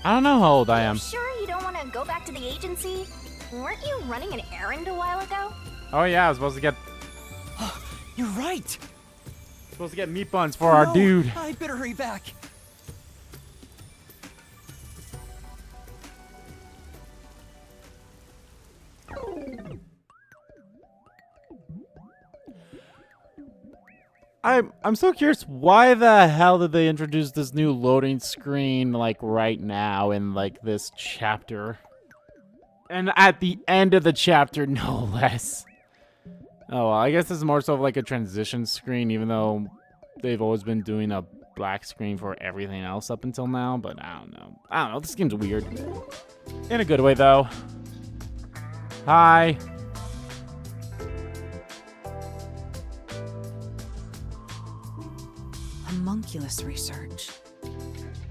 I don't know how old I am. Sure you don't want to go back to the agency? Weren't you running an errand a while ago? Oh yeah, I was supposed You're right! to get meat buns for our No, dude. I better hurry back. I'm so curious, why the hell did they introduce this new loading screen like right now in like this chapter? And at the end of the chapter, no less. Oh, well, I guess this is more so of like a transition screen, even though they've always been doing a black screen for everything else up until now, but I don't know. I don't know, this game's weird. In a good way, though. Hi. Homunculus research.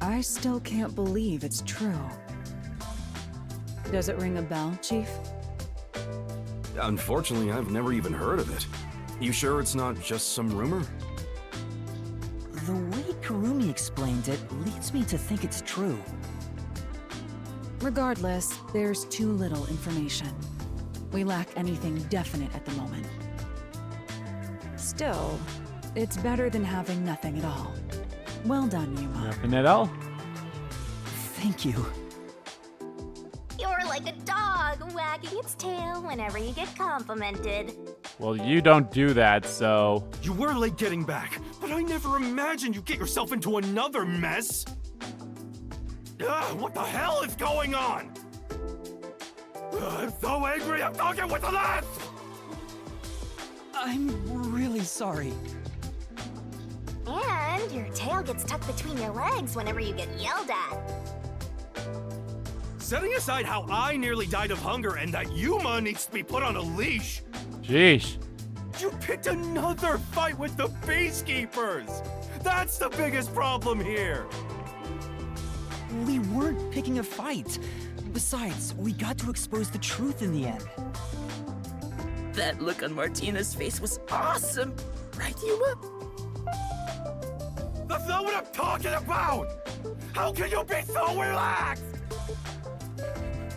I still can't believe it's true. Does it ring a bell, Chief? Unfortunately, I've never even heard of it. You sure it's not just some rumor? The way Kurumi explained it leads me to think it's true. Regardless, there's too little information. We lack anything definite at the moment. Still, it's better than having nothing at all. Well done, Yuma. Nothing at all. Thank you. You're like a dog wagging its tail whenever you get complimented. Well, you don't do that, so... You were late getting back, but I never imagined you'd get yourself into another mess. What the hell is going on? I'm so angry, I'm talking with the last! I'm really sorry. And your tail gets tucked between your legs whenever you get yelled at. Setting aside how I nearly died of hunger and that Yuma needs to be put on a leash, Sheesh. you picked another fight with the Peacekeepers! That's the biggest problem here! We weren't picking a fight. Besides, we got to expose the truth in the end. That look on Martina's face was awesome, right, Yuma? That's not what I'm talking about! How can you be so relaxed?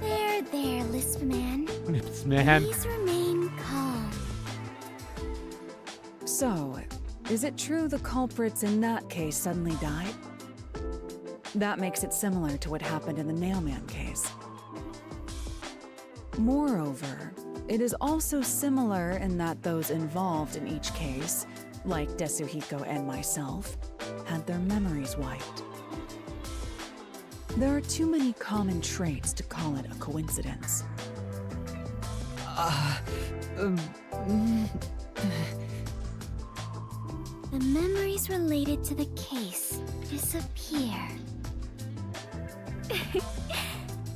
There, Lisp Man. It's man. Please remain calm. So, is it true the culprits in that case suddenly died? That makes it similar to what happened in the Nailman case. Moreover, it is also similar in that those involved in each case, like Desuhiko and myself, had their memories wiped. There are too many common traits to call it a coincidence. The memories related to the case disappear.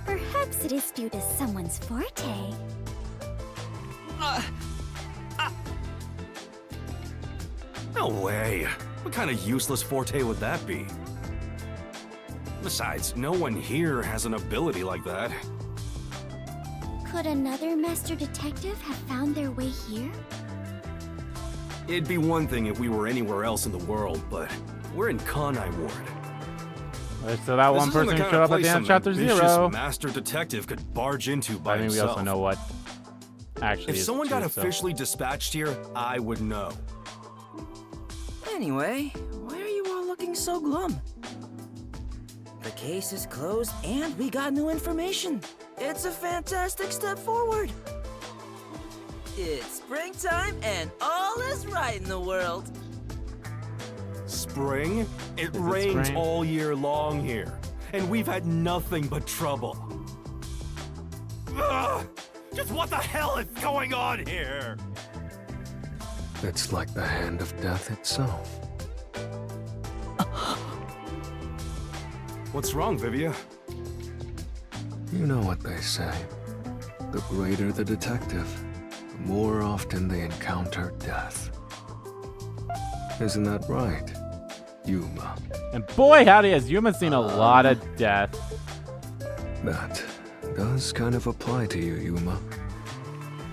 Perhaps it is due to someone's forte. No way. What kind of useless forte would that be? Besides, no one here has an ability like that. Could another master detective have found their way here? It'd be one thing if we were anywhere else in the world, but we're in Kanai Ward. So that one This isn't person the who kind showed of up at the place end of some chapter ambitious 0. master detective could barge into by I think we himself. also know what actually If is someone got true, so- officially dispatched here, I would know. Anyway, why are you all looking so glum? The case is closed and we got new information. It's a fantastic step forward. It's springtime and all is right in the world. Spring? It Is it rains spring? all year long here, and we've had nothing but trouble. Ugh! Just what the hell is going on here? It's like the hand of death itself. What's wrong, Vivia? You know what they say. The greater the detective, the more often they encounter death. Isn't that right, Yuma? And boy, howdy, has Yuma seen a lot of death. That does kind of apply to you, Yuma.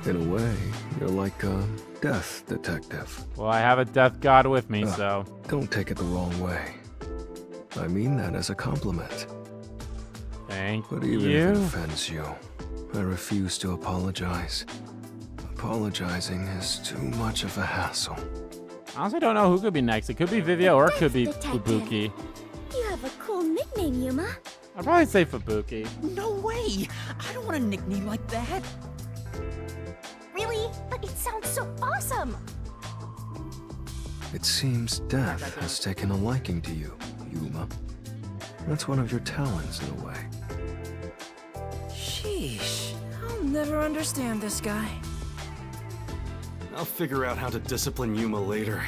In a way, you're like a death detective. Well, I have a death god with me, so... Don't take it the wrong way. I mean that as a compliment. Thank But even you. if it offends you, I refuse to apologize. Apologizing is too much of a hassle. I honestly don't know who could be next. It could be Vivia or it could be Detective. Fubuki. You have a cool nickname, Yuma. I'd probably say Fubuki. No way! I don't want a nickname like that. Really? But it sounds so awesome. It seems death has taken a liking to you, Yuma. That's one of your talents in a way. Sheesh, I'll never understand this guy. I'll figure out how to discipline Yuma later.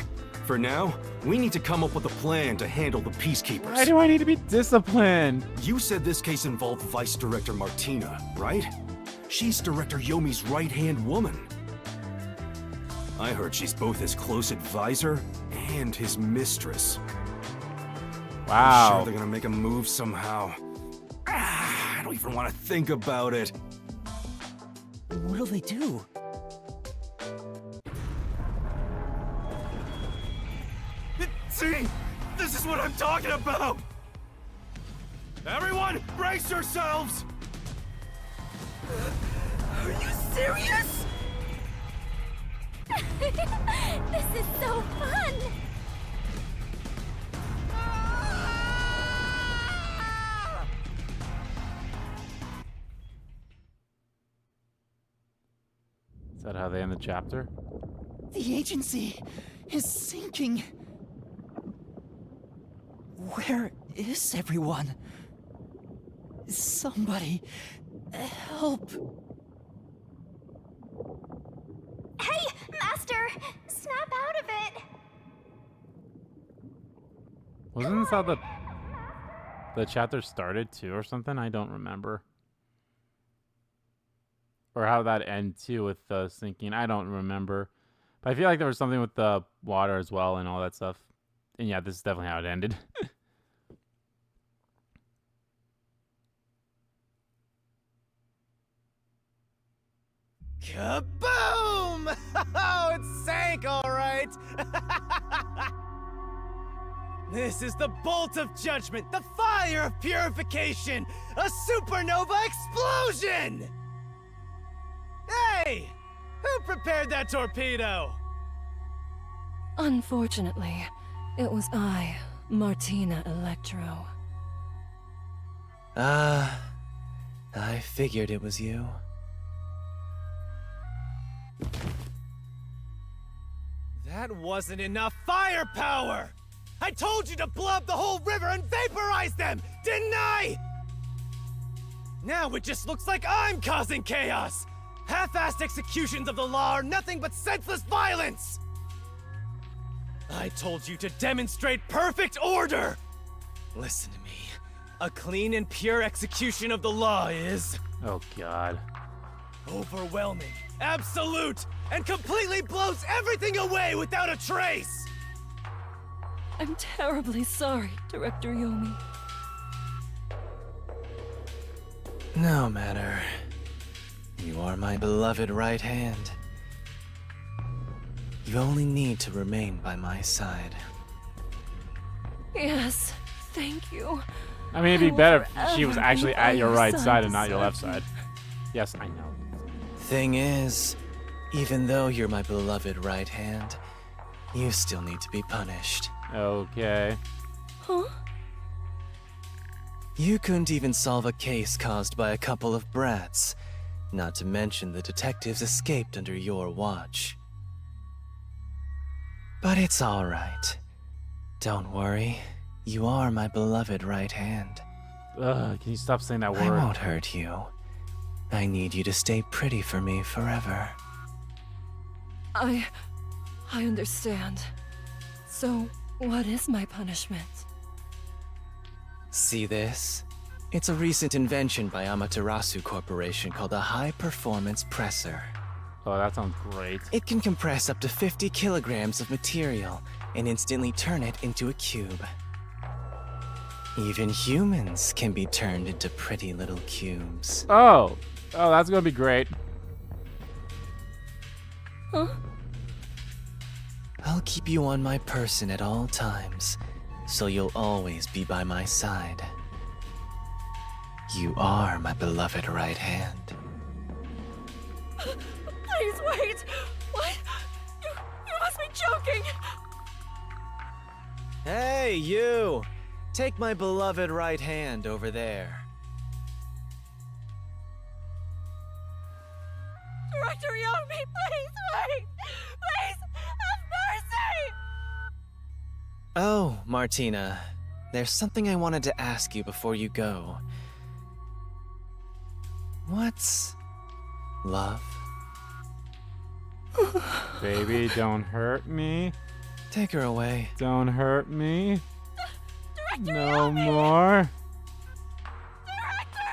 For now, we need to come up with a plan to handle the Peacekeepers. Why do I need to be disciplined? You said this case involved Vice Director Martina, right? She's Director Yomi's right-hand woman. I heard she's both his close advisor and his mistress. I'm Wow. sure they're gonna make a move somehow. I don't even want to think about it. What'll they do? See? This is what I'm talking about! Everyone, brace yourselves! Are you serious? This is so fun! Is that how they end the chapter? The agency is sinking. Where is everyone? Somebody help. Hey, Master! Snap out of it! Wasn't this how the chapter started too, or something? I don't remember. Or how that end too with the sinking. I don't remember. But I feel like there was something with the water as well and all that stuff. And yeah, this is definitely how it ended. Kaboom! Oh, it sank all right! This is the bolt of judgment, the fire of purification, a supernova explosion! Hey! Who prepared that torpedo? Unfortunately, it was I, Martina Electro. I figured it was you. That wasn't enough firepower! I told you to blow up the whole river and vaporize them, didn't I? Now it just looks like I'm causing chaos! Half-assed executions of the law are nothing but senseless violence! I told you to demonstrate perfect order! Listen to me. A clean and pure execution of the law is... Oh, God. overwhelming, absolute, and completely blows everything away without a trace! I'm terribly sorry, Director Yomi. No matter. You are my beloved right hand. You only need to remain by my side. Yes, thank you. I mean, it'd be will better if she was forever actually be at by your your right side side to and not your left serve you. side. Yes, I know. Thing is, even though you're my beloved right hand, you still need to be punished. Okay. Huh? You couldn't even solve a case caused by a couple of brats, not to mention the detectives escaped under your watch. But it's all right. Don't worry. You are my beloved right hand. Ugh, can you stop saying that I word? won't hurt you. I need you to stay pretty for me forever. I understand. So, what is my punishment? See this? It's a recent invention by Amaterasu Corporation called a high-performance presser. Oh, that sounds great. It can compress up to 50 kilograms of material and instantly turn it into a cube. Even humans can be turned into pretty little cubes. Oh, that's gonna be great. Huh? I'll keep you on my person at all times, so you'll always be by my side. You are my beloved right hand. Please wait! What? You must be joking! Hey, you! Take my beloved right hand over there. Director Yomi, please wait! Please, have mercy! Oh, Martina. There's something I wanted to ask you before you go. What's love? Baby, don't hurt me. Take her away. Don't hurt me. Director No Yomi! more. Director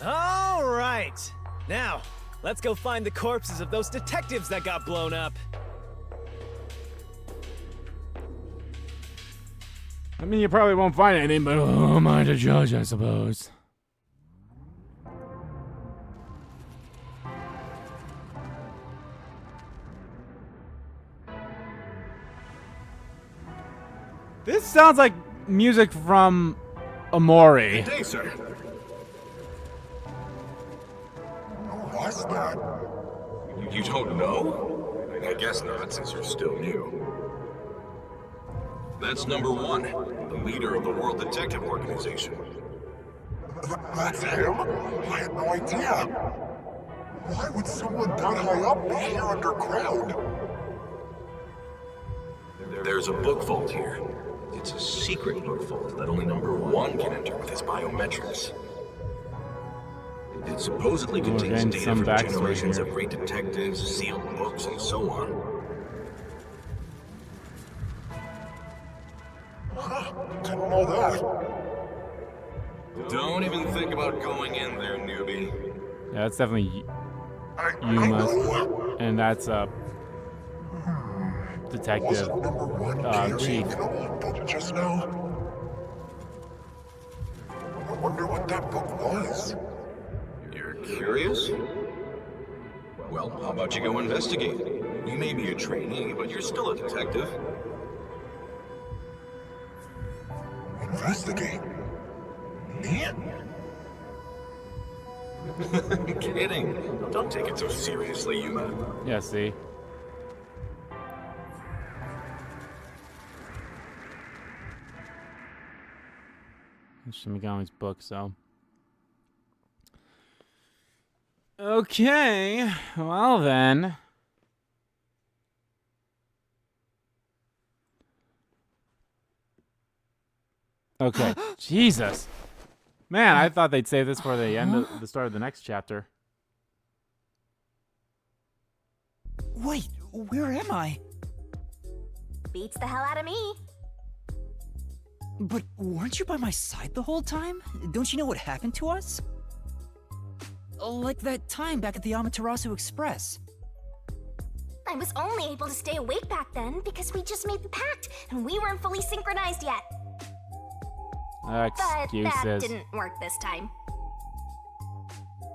Yomi! All right. Now, let's go find the corpses of those detectives that got blown up. I mean, you probably won't find any, but who am I to judge, I suppose. This sounds like music from Amori. Good day, sir. What's that? You don't know? I guess not, since you're still new. That's number 1, the leader of the World Detective Organization. That's him? I had no idea. Why would someone that high up be here underground? There's a book vault here. It's a secret book vault that only number 1 can enter with his biometrics. It supposedly contains getting data some from backstory generations here. of great detectives, sealed books, and so on. Didn't know that. Don't even think about going in there, newbie. Yeah, that's definitely I Yuma, know. and that's detective Wasn't number 1 chief. carrying an old book just now? I wonder what that book was. You're curious? Well, how about you go investigate? You may be a trainee, but you're still a detective. Investigate? Me? Kidding. Don't take it so seriously, Yuma. Yeah, see. Shimigami's book, so. Okay, well then. Okay, Jesus. Man, I thought they'd save this for the end of the start of the next chapter. Wait, where am I? Beats the hell out of me. But weren't you by my side the whole time? Don't you know what happened to us? Like that time back at the Amaterasu Express. I was only able to stay awake back then because we just made the pact and we weren't fully synchronized yet. But that Excuses. didn't work this time.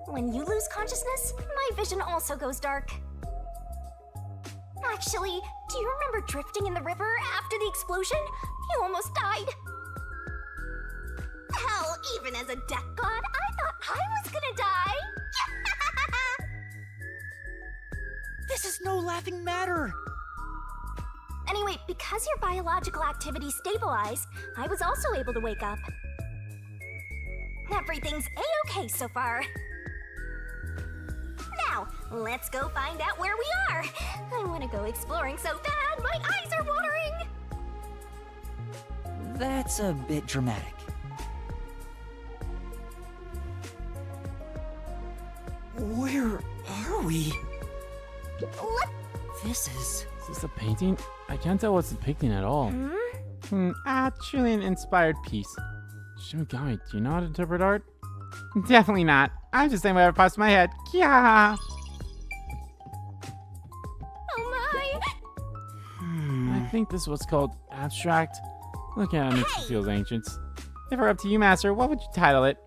When you lose consciousness, my vision also goes dark. Actually, do you remember drifting in the river after the explosion? You almost died. Hell, even as a death god, I thought I was gonna die. This is no laughing matter. Anyway, because your biological activity stabilized, I was also able to wake up. Everything's a-okay so far. Now, let's go find out where we are. I want to go exploring so bad, my eyes are watering. That's a bit dramatic. Where are we? This is... Is this a painting? I can't tell what's depicting at all. Truly an inspired piece. Shimigami, do you know how to interpret art? Definitely not. I'm just saying whatever pops in my head. Yeah. Oh my! I think this is what's called abstract. Look at it, makes me feel ancient. If it were up to you, Master, what would you title it?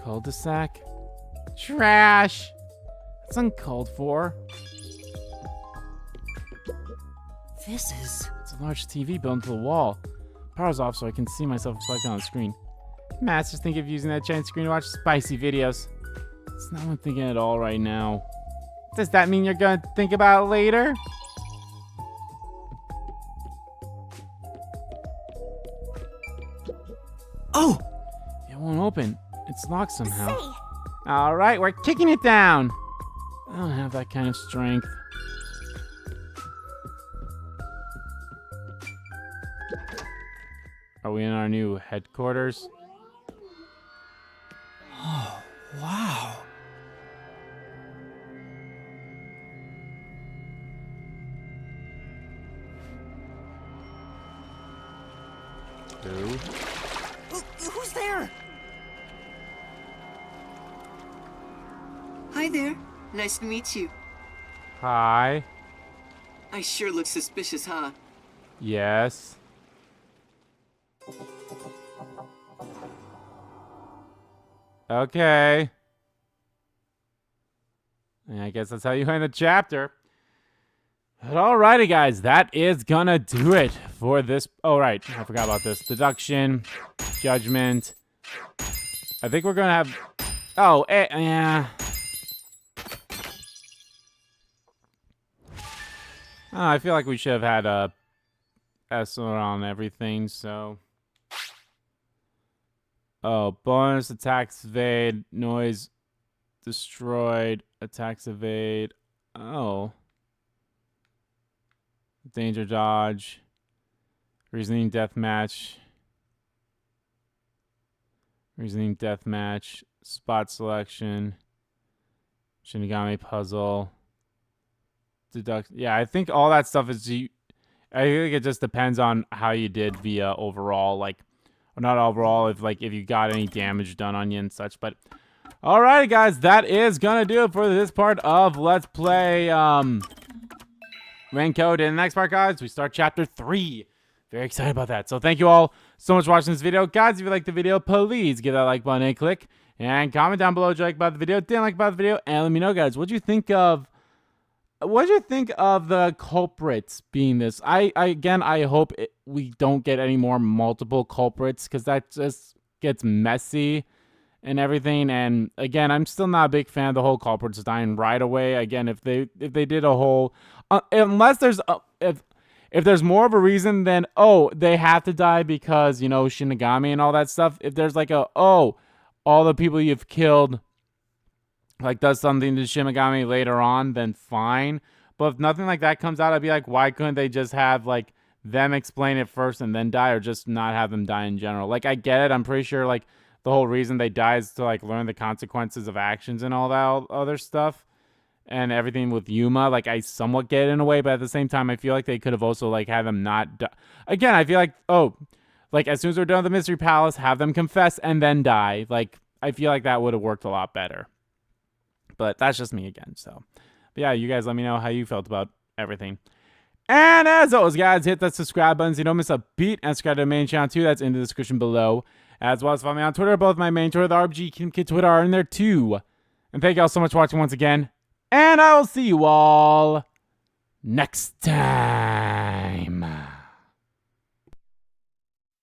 Cul-de-sac? Trash! That's uncalled for. This is... It's a large TV built into the wall. Power's off so I can see myself reflected on the screen. Master's thinking of using that giant screen to watch spicy videos. It's not what I'm thinking at all right now. Does that mean you're gonna think about it later? Oh! It won't open. It's locked somehow. Say, Alright, we're kicking it down! I don't have that kind of strength. Are we in our new headquarters? Oh, wow. Who? Who's there? Hi there. Nice to meet you. Hi. I sure look suspicious, huh? Yes. Okay. And I guess that's how you end the chapter. Alrighty, guys, that is gonna do it for this. Oh, right, I forgot about this. Deduction, judgment. I think we're gonna have. Oh, yeah. Oh, I feel like we should have had a estimate on everything. So, oh, bonus attacks evade, noise destroyed, attacks evade. Oh. Danger dodge, reasoning deathmatch, spot selection, Shinigami puzzle, deduct. Yeah, I think all that stuff is. I think it just depends on how you did via overall, like, or not overall, if you got any damage done on you and such. But alrighty, guys, that is gonna do it for this part of Let's Play. Rain Code. In the next part, guys, we start chapter 3. Very excited about that. So thank you all so much for watching this video. Guys, if you liked the video, please give that like button a click. And comment down below what you like about the video, didn't like about the video. And let me know, guys, what do you think of the culprits being this? Again, I hope we don't get any more multiple culprits, because that just gets messy and everything. And again, I'm still not a big fan of the whole culprits dying right away. Again, if they did a whole unless there's if there's more of a reason than, oh, they have to die because, you know, Shinigami and all that stuff. If there's like all the people you've killed like does something to Shinigami later on, then fine. But if nothing like that comes out, I'd be like, why couldn't they just have like them explain it first and then die, or just not have them die in general? Like, I get it. I'm pretty sure like the whole reason they die is to like learn the consequences of actions and all that other stuff. And everything with Yuma, like, I somewhat get it in a way, but at the same time, I feel like they could have also, like, had them not die. Again, I feel like, like, as soon as we're done with the Mystery Palace, have them confess and then die. Like, I feel like that would have worked a lot better. But that's just me again, so. But yeah, you guys let me know how you felt about everything. And as always, guys, hit that subscribe button so you don't miss a beat, and subscribe to the main channel, too. That's in the description below. As well as follow me on Twitter. Both my main Twitter, the RBG Kid Twitter, are in there, too. And thank you all so much for watching once again. And I will see you all next time.